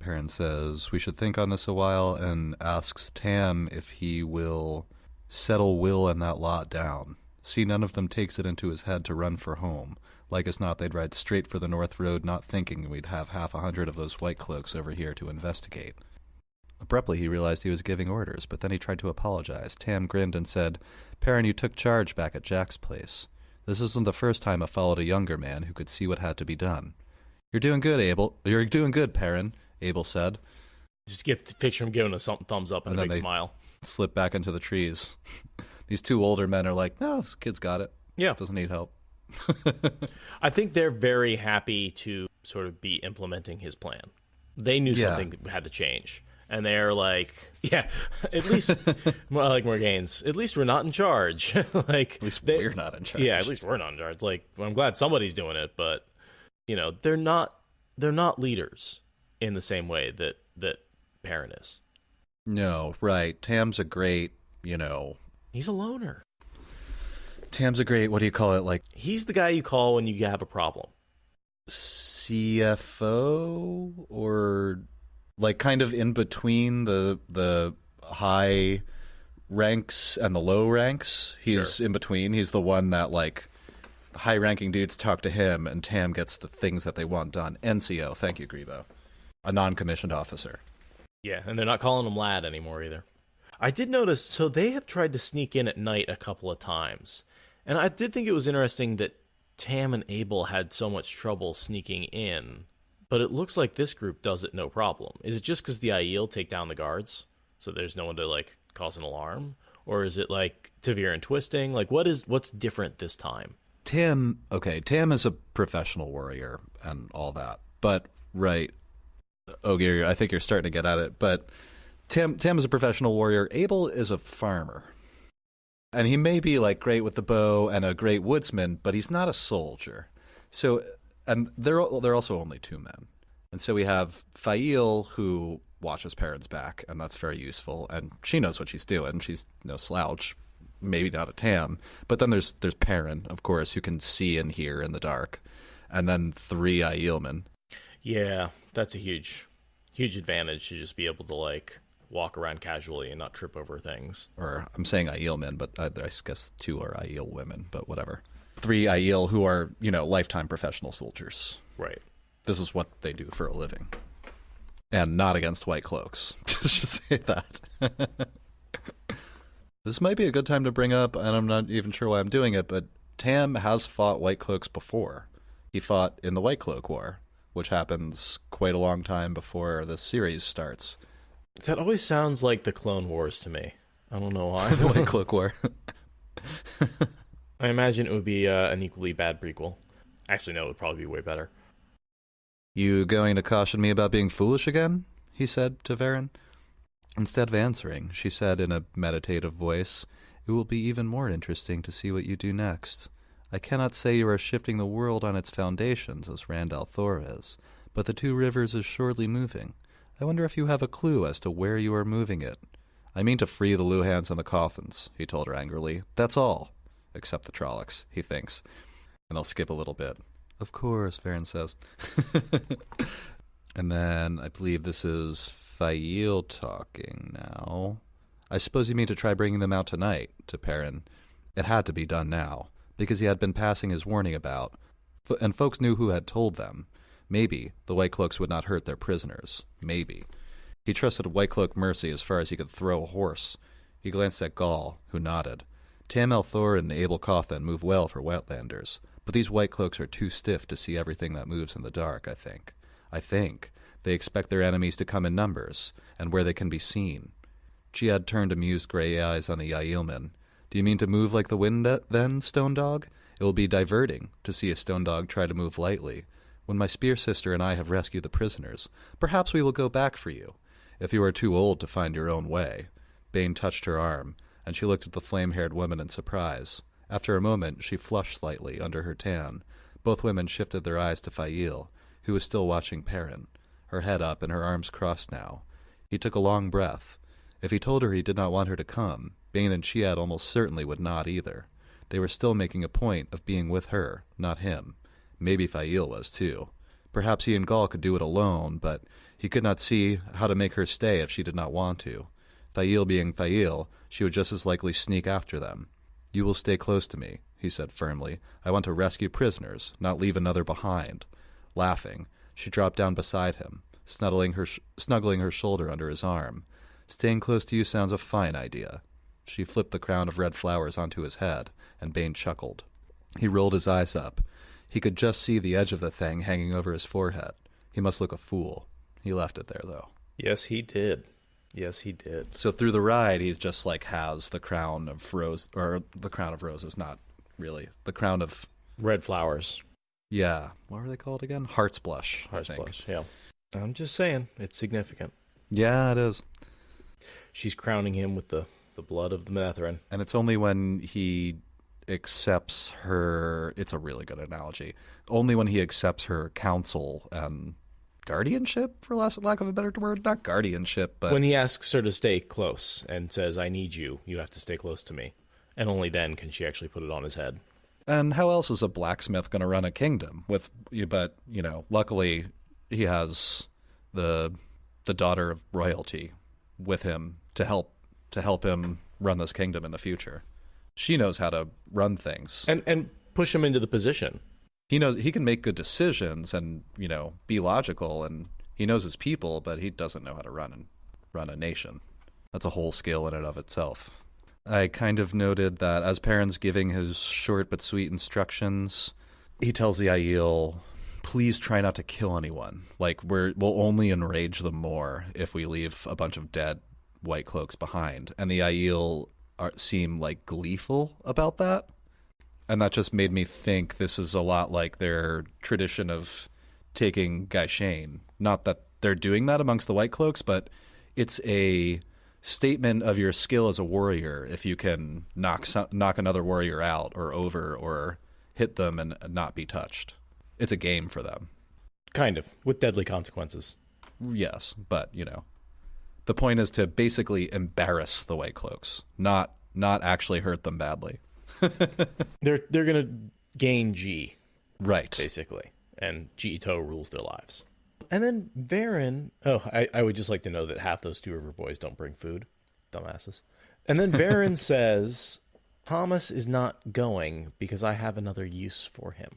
Perrin says, we should think on this a while, and asks Tam if he will settle Will and that lot down. See, none of them takes it into his head to run for home. Like as not, they'd ride straight for the North Road, not thinking we'd have 100 of those Whitecloaks over here to investigate. Abruptly, he realized he was giving orders, but then he tried to apologize. Tam grinned and said, Perrin, you took charge back at Jack's place. This isn't the first time I've followed a younger man who could see what had to be done. You're doing good, Abel. You're doing good, Perrin, Abel said. Just get the picture of him giving a thumbs up and a big smile. Slip back into the trees. These 2 older men are like, no, this kid's got it. Yeah. Doesn't need help. I think they're very happy to sort of be implementing his plan. They knew something had to change. And they're like, yeah, at least, well, like Morgane's, at least we're not in charge. Like, at least we're not in charge. Yeah, at least we're not in charge. Like, well, I'm glad somebody's doing it, but, you know, they're not leaders in the same way that Perrin is. No, right. Tam's a great, he's a loner. Tam's a great, what do you call it? Like, he's the guy you call when you have a problem. CFO or... like kind of in between the high ranks and the low ranks. He's in between. He's the one that, like, high-ranking dudes talk to him, and Tam gets the things that they want done. NCO, thank you, Grebo. A non-commissioned officer. Yeah, and they're not calling him lad anymore either. I did notice, so they have tried to sneak in at night a couple of times. And I did think it was interesting that Tam and Abel had so much trouble sneaking in But it looks like this group does it no problem. Is it just because the Aiel take down the guards, so there's no one to, like, cause an alarm? Or is it, like, Verin twisting? Like, what's different this time? Tam is a professional warrior and all that. But, right, Ogier, I think you're starting to get at it. But Tam is a professional warrior. Abel is a farmer. And he may be, like, great with the bow and a great woodsman, but he's not a soldier. So, and they're also only 2 men. And so we have Fail, who watches Perrin's back, and that's very useful. And she knows what she's doing. She's no slouch. Maybe not a Tam. But then there's Perrin, of course, who can see and hear in the dark. And then 3 Aielmen. Yeah, that's a huge advantage to just be able to, like, walk around casually and not trip over things. Or I'm saying Aielmen, but I guess 2 are Aiel women, but whatever. 3 Aiel who are, lifetime professional soldiers. Right. This is what they do for a living. And not against Whitecloaks. Just say that. This might be a good time to bring up, and I'm not even sure why I'm doing it, but Tam has fought Whitecloaks before. He fought in the Whitecloak War, which happens quite a long time before the series starts. That always sounds like the Clone Wars to me. I don't know why. The Whitecloak War. I imagine it would be an equally bad prequel. Actually, no, it would probably be way better. You going to caution me about being foolish again? He said to Verin. Instead of answering, she said in a meditative voice, "It will be even more interesting to see what you do next. I cannot say you are shifting the world on its foundations, as Rand al'Thor is, but the 2 rivers is surely moving. I wonder if you have a clue as to where you are moving it." "I mean to free the Luhans and the Coffins," he told her angrily. "That's all. Except the Trollocs," he thinks. And I'll skip a little bit. "Of course," Verin says. And then I believe this is Fail talking now. "I suppose you mean to try bringing them out tonight," to Perrin. It had to be done now, because he had been passing his warning about, and folks knew who had told them. Maybe the Whitecloaks would not hurt their prisoners. Maybe. He trusted Whitecloak mercy as far as he could throw a horse. He glanced at Gaul, who nodded. Tam al'Thor and Abel Cawthon move well for Wetlanders, but these Whitecloaks are too stiff to see everything that moves in the dark, I think. They expect their enemies to come in numbers, and where they can be seen. Chiad turned amused gray eyes on the Aielmen. "Do you mean to move like the wind then, Stone Dog? It will be diverting to see a Stone Dog try to move lightly. When my spear sister and I have rescued the prisoners, perhaps we will go back for you, if you are too old to find your own way." Bane touched her arm, and she looked at the flame-haired woman in surprise. After a moment, she flushed slightly under her tan. Both women shifted their eyes to Fail, who was still watching Perrin, her head up and her arms crossed now. He took a long breath. If he told her he did not want her to come, Bane and Chiad almost certainly would not either. They were still making a point of being with her, not him. Maybe Fail was, too. Perhaps he and Gaul could do it alone, but he could not see how to make her stay if she did not want to. Fail being Fail, she would just as likely sneak after them. "You will stay close to me," he said firmly. "I want to rescue prisoners, not leave another behind." Laughing, she dropped down beside him, snuggling her shoulder under his arm. "Staying close to you sounds a fine idea." She flipped the crown of red flowers onto his head, and Bane chuckled. He rolled his eyes up. He could just see the edge of the thing hanging over his forehead. He must look a fool. He left it there, though. Yes, he did. So through the ride, he's just like has the crown of rose, or the crown of roses, not really. The crown of... red flowers. Yeah. What were they called again? Heart's Blush, Heart's I think. Blush, yeah. I'm just saying, it's significant. Yeah, it is. She's crowning him with the blood of the Manetheren. And it's only when he accepts her... It's a really good analogy. Only when he accepts her counsel and... guardianship, for lack of a better word? Not guardianship, but... when he asks her to stay close and says, "I need you, you have to stay close to me." And only then can she actually put it on his head. And how else is a blacksmith going to run a kingdom? But, luckily he has the daughter of royalty with him to help him run this kingdom in the future. She knows how to run things. And push him into the position. He knows he can make good decisions and, be logical, and he knows his people, but he doesn't know how to run a nation. That's a whole skill in and of itself. I kind of noted that as Perrin's giving his short but sweet instructions, he tells the Aiel, please try not to kill anyone. Like, we'll only enrage them more if we leave a bunch of dead Whitecloaks behind. And the Aiel seem like gleeful about that. And that just made me think this is a lot like their tradition of taking Gaishane. Not that they're doing that amongst the Whitecloaks, but it's a statement of your skill as a warrior if you can knock another warrior out or over or hit them and not be touched. It's a game for them. Kind of, with deadly consequences. Yes, but, the point is to basically embarrass the Whitecloaks, not actually hurt them badly. They're going to gain G. Right. Basically. And G-Ito rules their lives. And then Verin... Oh, I would just like to know that half those Two River Boys don't bring food. Dumbasses. And then Verin says, Thomas is not going because I have another use for him.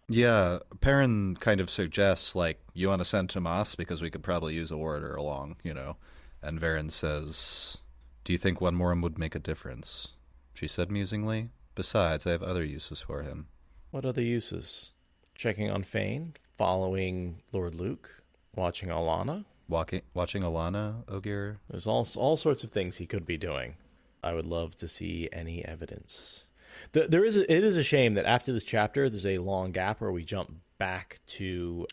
Yeah, Perrin kind of suggests, like, you want to send Tomas because we could probably use a warder along, And Verin says, do you think one more would make a difference? She said musingly. Besides, I have other uses for him. What other uses? Checking on Fane? Following Lord Luke? Watching Alana? Watching Alana, Ogier? There's all sorts of things he could be doing. I would love to see any evidence. It is a shame that after this chapter, there's a long gap where we jump back to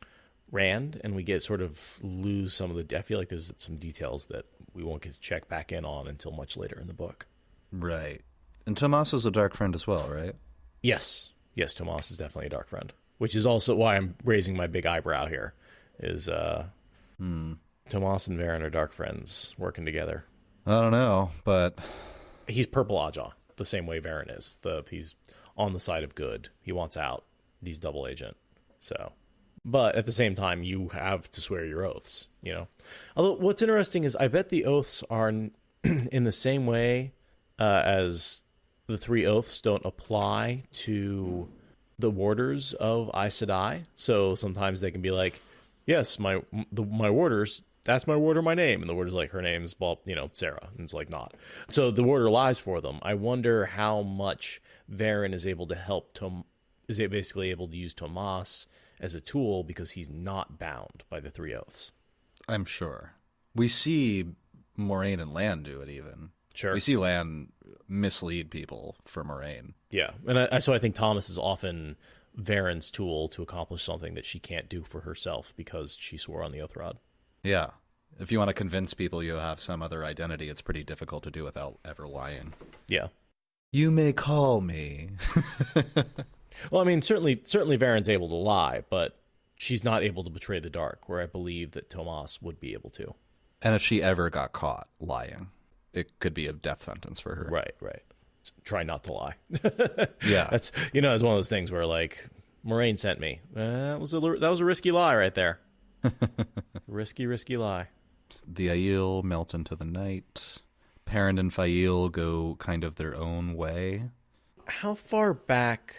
Rand and we get sort of lose some of the... I feel like there's some details that we won't get to check back in on until much later in the book. Right. And Tomas is a dark friend as well, right? Yes. Yes, Tomas is definitely a dark friend. Which is also why I'm raising my big eyebrow here. Is Tomas and Verin are dark friends working together. I don't know, but... He's Purple Aja, the same way Verin is. He's on the side of good. He wants out. He's double agent. So, but at the same time, you have to swear your oaths, Although what's interesting is I bet the oaths are in the same way as the three oaths don't apply to the warders of Aes Sedai. So sometimes they can be like, yes, my warders... That's my warder, my name. And the warder's like, her name's, Sarah. And it's like, not. So the warder lies for them. I wonder how much Verin is able to help is basically able to use Tomas as a tool because he's not bound by the three oaths. I'm sure. We see Moraine and Lan do it even. Sure. We see Lan mislead people for Moraine. Yeah. And so I think Thomas is often Verin's tool to accomplish something that she can't do for herself because she swore on the oath rod. Yeah. If you want to convince people you have some other identity, it's pretty difficult to do without ever lying. Yeah. You may call me. Well, I mean, certainly Verin's able to lie, but she's not able to betray the dark, where I believe that Tomas would be able to. And if she ever got caught lying, it could be a death sentence for her. Right. Try not to lie. Yeah. That's, it's one of those things where, like, Moraine sent me. That was a risky lie right there. Risky lie. The Aiel melt into the night. Perrin and Fael go kind of their own way. How far back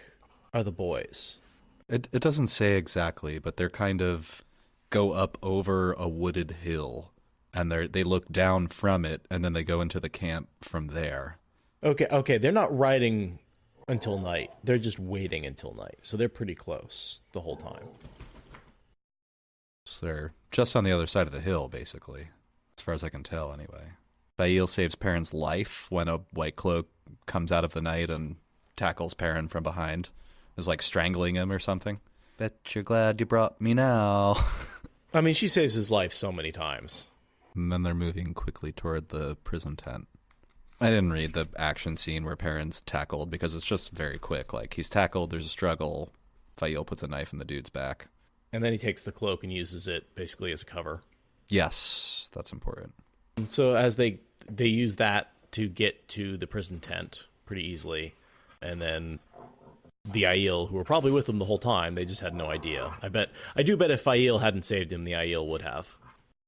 are the boys? It doesn't say exactly, but they're kind of go up over a wooded hill, and they look down from it, and then they go into the camp from there. Okay. They're not riding until night. They're just waiting until night. So they're pretty close the whole time. So they're just on the other side of the hill, basically, as far as I can tell, anyway. Fael saves Perrin's life when a Whitecloak comes out of the night and tackles Perrin from behind. Is like strangling him or something. Bet you're glad you brought me now. I mean, she saves his life so many times. And then they're moving quickly toward the prison tent. I didn't read the action scene where Perrin's tackled because it's just very quick. Like, he's tackled, there's a struggle, Fael puts a knife in the dude's back. And then he takes the cloak and uses it basically as a cover. Yes, that's important. So as they use that to get to the prison tent pretty easily, and then the Aiel, who were probably with them the whole time, they just had no idea. I do bet if Fael hadn't saved him, the Aiel would have.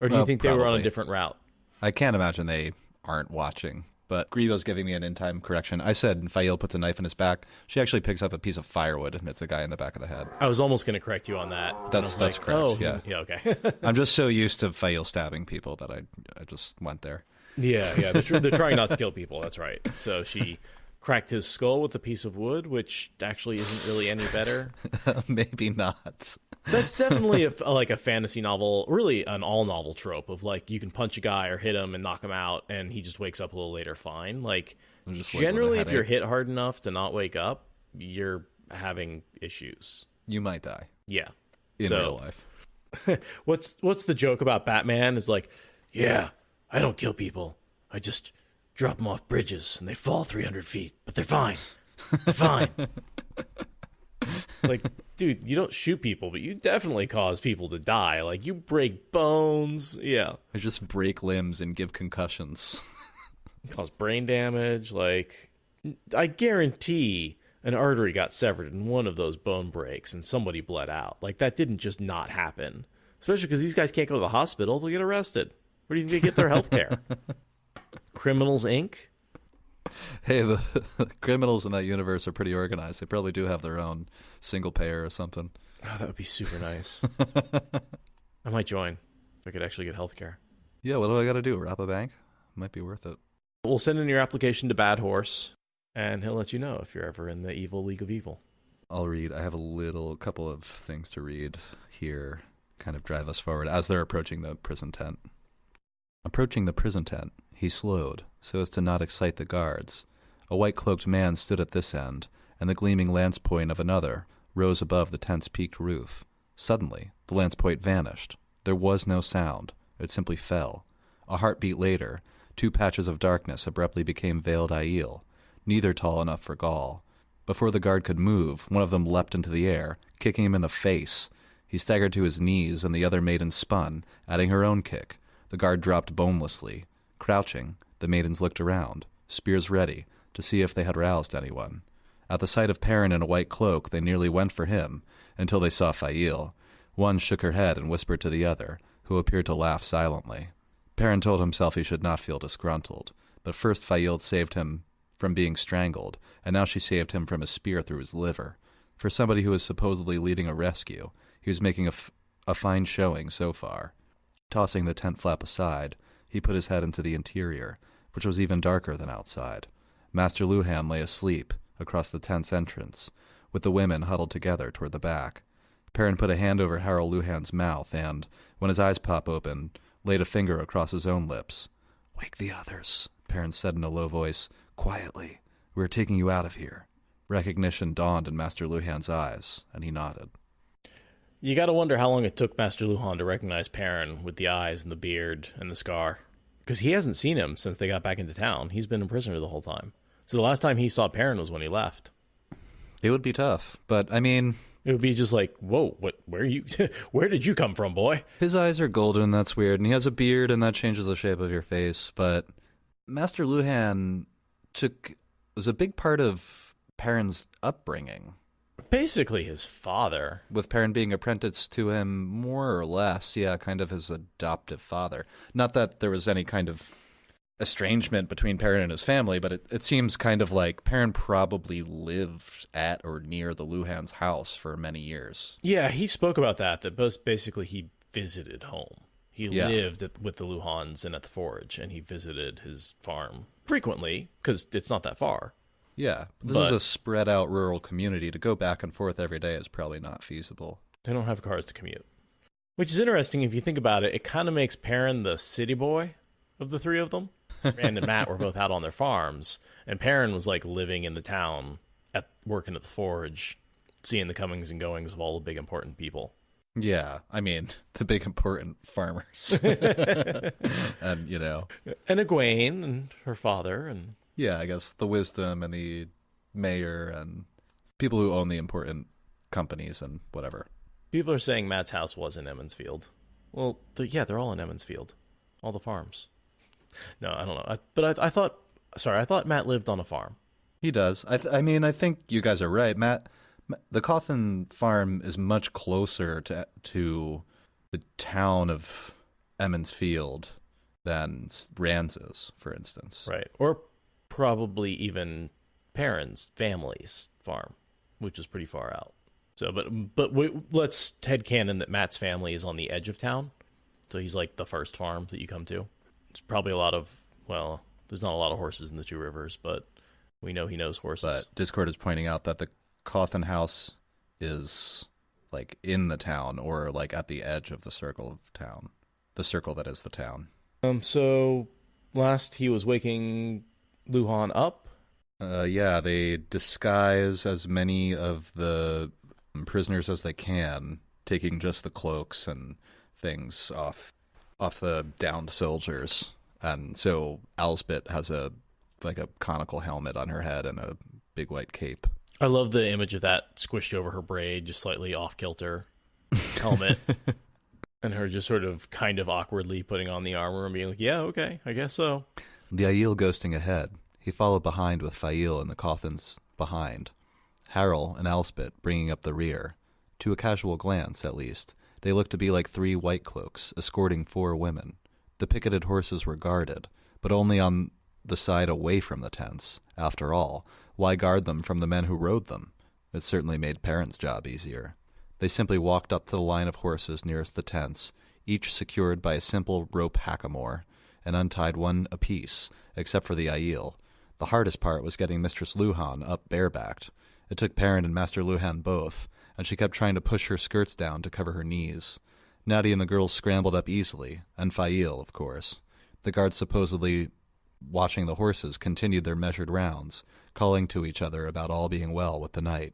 Or do you think probably. They were on a different route? I can't imagine they aren't watching. But Grivo's giving me an in-time correction. I said Fael puts a knife in his back. She actually picks up a piece of firewood and hits the guy in the back of the head. I was almost going to correct you on that. That's correct, oh, yeah. Yeah, okay. I'm just so used to Fael stabbing people that I just went there. Yeah. They're trying not to kill people, that's right. So she cracked his skull with a piece of wood, which actually isn't really any better. Maybe not. That's definitely like a fantasy novel, really an all novel trope of like you can punch a guy or hit him and knock him out, and he just wakes up a little later fine. Like generally, if you're hit hard enough to not wake up, you're having issues. You might die. Yeah, in real life. What's the joke about Batman? Is like, yeah, I don't kill people. I just drop them off bridges and they fall 300 feet, but they're fine. They're fine. Like, dude, you don't shoot people, but you definitely cause people to die. Like, you break bones. Yeah. I just break limbs and give concussions. Cause brain damage. Like, I guarantee an artery got severed in one of those bone breaks and somebody bled out. Like, that didn't just not happen. Especially because these guys can't go to the hospital. They'll get arrested. Where do you think they get their health care? Criminals, Inc.? Hey, the criminals in that universe are pretty organized. They probably do have their own single payer or something. Oh, that would be super nice. I might join if I could actually get health care. Yeah, what do I got to do? Rob a bank? Might be worth it. We'll send in your application to Bad Horse, and he'll let you know if you're ever in the evil League of Evil. I'll read. I have a couple of things to read here, kind of drive us forward as they're approaching the prison tent. Approaching the prison tent, he slowed, so as to not excite the guards. A white-cloaked man stood at this end, and the gleaming lance point of another rose above the tent's peaked roof. Suddenly, the lance point vanished. There was no sound. It simply fell. A heartbeat later, two patches of darkness abruptly became veiled Aiel, neither tall enough for Gaul. Before the guard could move, one of them leapt into the air, kicking him in the face. He staggered to his knees, and the other maiden spun, adding her own kick. The guard dropped bonelessly. Crouching, the maidens looked around, spears ready, to see if they had roused anyone. At the sight of Perrin in a white cloak, they nearly went for him, until they saw Aiel. One shook her head and whispered to the other, who appeared to laugh silently. Perrin told himself he should not feel disgruntled, but first Aiel saved him from being strangled, and now she saved him from a spear through his liver. For somebody who was supposedly leading a rescue, he was making a fine showing so far. Tossing the tent flap aside, he put his head into the interior, which was even darker than outside. Master Luhan lay asleep across the tent's entrance, with the women huddled together toward the back. Perrin put a hand over Harold Luhan's mouth and, when his eyes popped open, laid a finger across his own lips. "Wake the others," Perrin said in a low voice. "Quietly. We're taking you out of here." Recognition dawned in Master Luhan's eyes, and he nodded. You gotta wonder how long it took Master Luhan to recognize Perrin with the eyes and the beard and the scar. Because he hasn't seen him since they got back into town. He's been a prisoner the whole time. So the last time he saw Perrin was when he left. It would be tough, but I mean... It would be just like, whoa, where did you come from, boy? His eyes are golden, that's weird, and he has a beard, and that changes the shape of your face, but Master Luhan was a big part of Perrin's upbringing. Basically his father. With Perrin being apprenticed to him more or less, yeah, kind of his adoptive father. Not that there was any kind of estrangement between Perrin and his family, but it seems kind of like Perrin probably lived at or near the Luhan's house for many years. Yeah, he spoke about that basically he visited home. He lived with the Luhans and at the forge, and he visited his farm frequently, because it's not that far. Yeah, this is a spread out rural community. To go back and forth every day is probably not feasible. They don't have cars to commute. Which is interesting if you think about it. It kind of makes Perrin the city boy of the three of them. Rand and Matt were both out on their farms, and Perrin was like living in the town, working at the forge, seeing the comings and goings of all the big important people. Yeah, I mean, the big important farmers. And, you know. And Egwene and her father and... Yeah, I guess the wisdom and the mayor and people who own the important companies and whatever. People are saying Matt's house was in Emond's Field. Well, they're all in Emond's Field. All the farms. No, I don't know. But I thought Matt lived on a farm. He does. I mean, I think you guys are right. The Cawthon farm is much closer to the town of Emond's Field than Rand's is, for instance. Right. Or probably even Perrin's family's farm, which is pretty far out. So, but let's headcanon that Matt's family is on the edge of town. So he's like the first farm that you come to. It's probably there's not a lot of horses in the Two Rivers, but we know he knows horses. But Discord is pointing out that the Cawthon house is like in the town or like at the edge of the circle of town, the circle that is the town. So last he was waking Luhan up. Yeah, they disguise as many of the prisoners as they can, taking just the cloaks and things off the downed soldiers. And so Elsbeth has a conical helmet on her head and a big white cape. I love the image of that squished over her braid, just slightly off-kilter helmet. And her just sort of kind of awkwardly putting on the armor and being like, yeah, okay, I guess so. The Aiel ghosting ahead. He followed behind with Fail and the Cothans behind. Harrel and Elspeth bringing up the rear. To a casual glance, at least, they looked to be like 3 Whitecloaks escorting 4 women. The picketed horses were guarded, but only on the side away from the tents. After all, why guard them from the men who rode them? It certainly made Perrin's job easier. They simply walked up to the line of horses nearest the tents, each secured by a simple rope hackamore, and untied one apiece, except for the Aiel. The hardest part was getting Mistress Luhan up barebacked. It took Perrin and Master Luhan both, and she kept trying to push her skirts down to cover her knees. Natty and the girls scrambled up easily, and Fail, of course. The guards supposedly watching the horses continued their measured rounds, calling to each other about all being well with the night.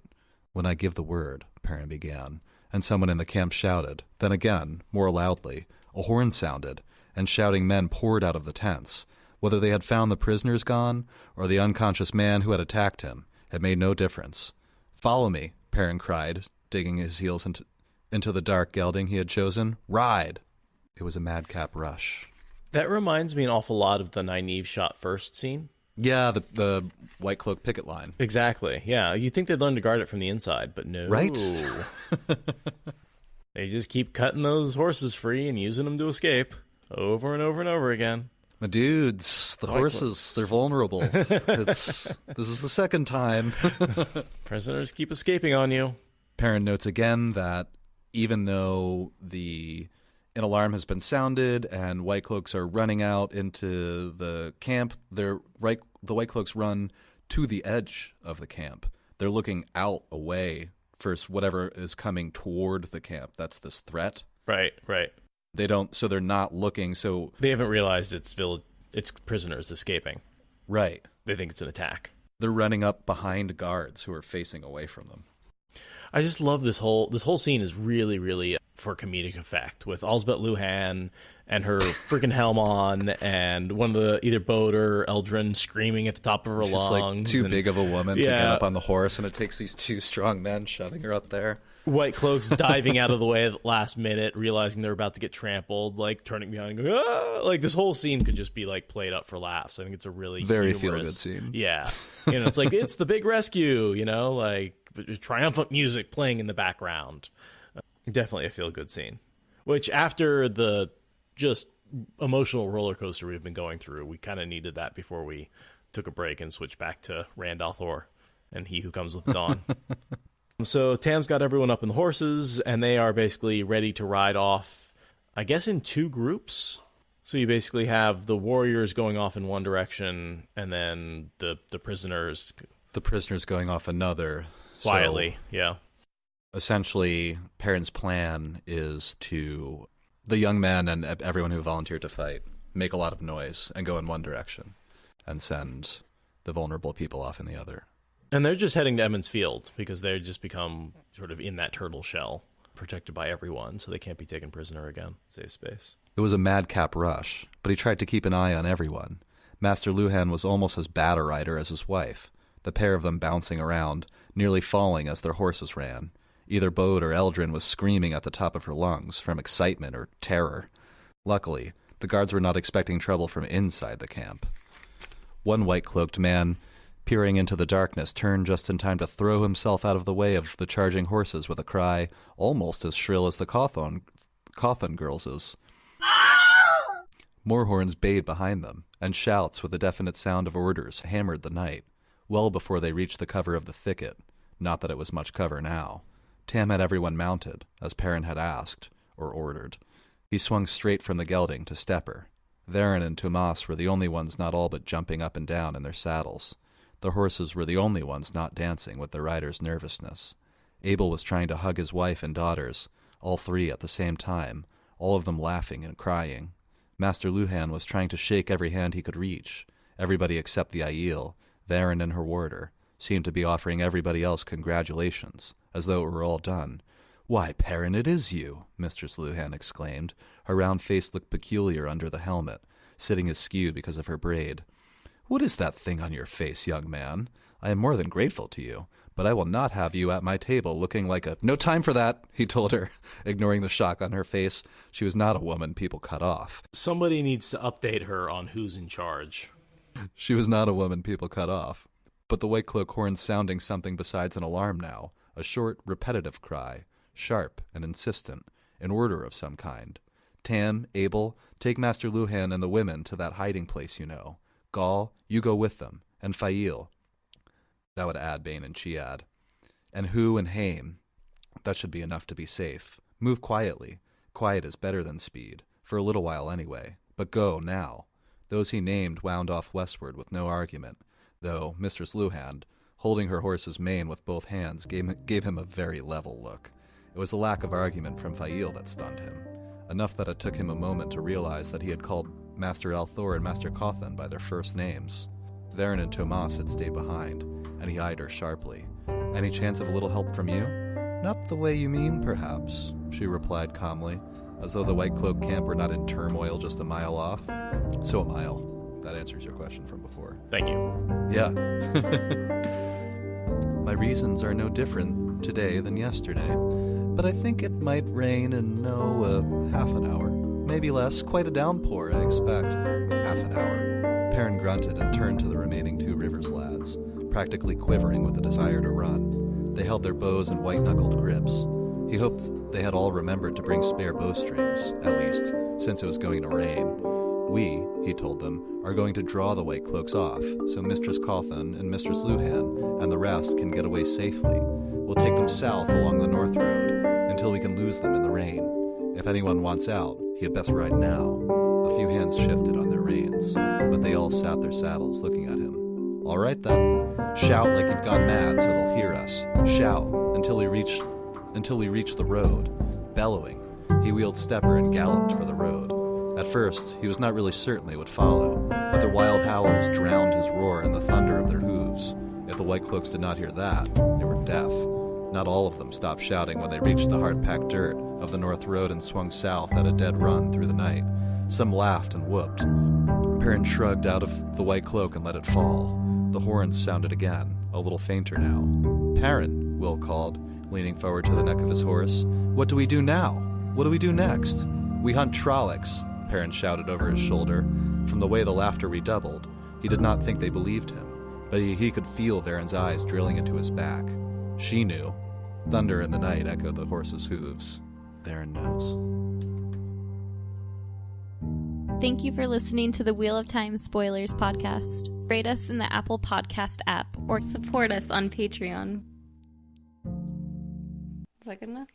When I give the word, Perrin began, and someone in the camp shouted. Then again, more loudly, a horn sounded, and shouting men poured out of the tents. Whether they had found the prisoners gone, or the unconscious man who had attacked him, it made no difference. Follow me, Perrin cried, digging his heels into the dark gelding he had chosen. Ride! It was a madcap rush. That reminds me an awful lot of the Nynaeve shot first scene. Yeah, the Whitecloak picket line. Exactly, yeah. You'd think they'd learn to guard it from the inside, but no. Right? They just keep cutting those horses free and using them to escape over and over and over again. My dudes, the horses, they're vulnerable. This is the second time. Prisoners keep escaping on you. Perrin notes again that even though an alarm has been sounded and Whitecloaks are running out into the camp, the Whitecloaks run to the edge of the camp. They're looking out, away, for whatever is coming toward the camp. That's this threat. Right. So they're not looking, so... They haven't realized it's prisoners escaping. Right. They think it's an attack. They're running up behind guards who are facing away from them. I just love this whole scene is really, really for comedic effect with Elsbeth Luhan and her freaking helm on and one of the either Bode or Eldrin screaming at the top of her lungs. She's like too big of a woman to get up on the horse, and it takes these 2 strong men shoving her up there. Whitecloaks diving out of the way at the last minute, realizing they're about to get trampled, like turning behind and going, ah! Like this whole scene could just be like played up for laughs. I think it's a really very humorous, feel-good scene. Yeah. It's like, it's the big rescue, like triumphant music playing in the background. Definitely a feel-good scene. Which after the just emotional roller coaster we've been going through, we kind of needed that before we took a break and switched back to Randalthor and He Who Comes with Dawn. So Tam's got everyone up in the horses, and they are basically ready to ride off, I guess, in 2 groups. So you basically have the warriors going off in one direction, and then the prisoners... The prisoners going off another. Quietly, so, yeah. Essentially, Perrin's plan is to... The young men and everyone who volunteered to fight make a lot of noise and go in one direction, and send the vulnerable people off in the other. And they're just heading to Emond's Field because they've just become sort of in that turtle shell, protected by everyone, so they can't be taken prisoner again. Save space. It was a madcap rush, but he tried to keep an eye on everyone. Master Luhan was almost as bad a rider as his wife, the pair of them bouncing around, nearly falling as their horses ran. Either Bode or Eldrin was screaming at the top of her lungs from excitement or terror. Luckily, the guards were not expecting trouble from inside the camp. One white-cloaked man, peering into the darkness, turned just in time to throw himself out of the way of the charging horses with a cry almost as shrill as the Cawthon girls'. More horns bayed behind them, and shouts with a definite sound of orders hammered the night, well before they reached the cover of the thicket. Not that it was much cover now. Tam had everyone mounted, as Perrin had asked, or ordered. He swung straight from the gelding to Stepper. Verin and Tomas were the only ones not all but jumping up and down in their saddles. The horses were the only ones not dancing with the riders' nervousness. Abel was trying to hug his wife and daughters, all three at the same time, all of them laughing and crying. Master Luhan was trying to shake every hand he could reach. Everybody except the Aiel, Verin and her warder, seemed to be offering everybody else congratulations, as though it were all done. "Why, Perrin, it is you!" Mistress Luhan exclaimed. Her round face looked peculiar under the helmet, sitting askew because of her braid. "What is that thing on your face, young man? I am more than grateful to you, but I will not have you at my table looking like a—" "No time for that," he told her, ignoring the shock on her face. She was not a woman people cut off. Somebody needs to update her on who's in charge. She was not a woman people cut off. But the Whitecloak horn's sounding something besides an alarm now, a short, repetitive cry, sharp and insistent, an order of some kind. "Tam, Abel, take Master Luhan and the women to that hiding place you know. Gaul, you go with them, and Fail." That would add Bane and Chiad. "And Hu and Haim. That should be enough to be safe. Move quietly. Quiet is better than speed, for a little while anyway. But go, now." Those he named wound off westward with no argument, though Mistress Luhan, holding her horse's mane with both hands, gave him a very level look. It was a lack of argument from Fail that stunned him, enough that it took him a moment to realize that he had called Master Althor and Master Cawthon by their first names. Verin and Tomas had stayed behind, and he eyed her sharply. "Any chance of a little help from you?" "Not the way you mean, perhaps," she replied calmly, as though the Whitecloak camp were not in turmoil just a mile off. "So a mile." That answers your question from before. Thank you. Yeah. "My reasons are no different today than yesterday, but I think it might rain in, half an hour. Maybe less. Quite a downpour, I expect." "Half an hour." Perrin grunted and turned to the remaining Two Rivers lads, practically quivering with the desire to run. They held their bows in white-knuckled grips. He hoped they had all remembered to bring spare bowstrings, at least, since it was going to rain. "We," he told them, "are going to draw the Whitecloaks off, so Mistress Cawthon and Mistress Luhan and the rest can get away safely. We'll take them south along the North Road, until we can lose them in the rain. If anyone wants out, he had best ride now." A few hands shifted on their reins, but they all sat their saddles looking at him. "All right, then. Shout like you've gone mad so they'll hear us. Shout until we reach the road." Bellowing, he wheeled stepper and galloped for the road. At first, he was not really certain they would follow, but their wild howls drowned his roar and the thunder of their hooves. If the Whitecloaks did not hear that, they were deaf. Not all of them stopped shouting when they reached the hard-packed dirt of the North Road and swung south at a dead run through the night. Some laughed and whooped. Perrin shrugged out of the Whitecloak and let it fall. The horns sounded again, a little fainter now. "Perrin," Will called, leaning forward to the neck of his horse. "What do we do now? What do we do next?" "We hunt Trollocs," Perrin shouted over his shoulder. From the way the laughter redoubled, he did not think they believed him, but he could feel Verin's eyes drilling into his back. She knew. Thunder in the night echoed the horse's hooves. Verin knows. Thank you for listening to the Wheel of Time Spoilers podcast. Rate us in the Apple Podcast app or support us on Patreon. Is that good enough?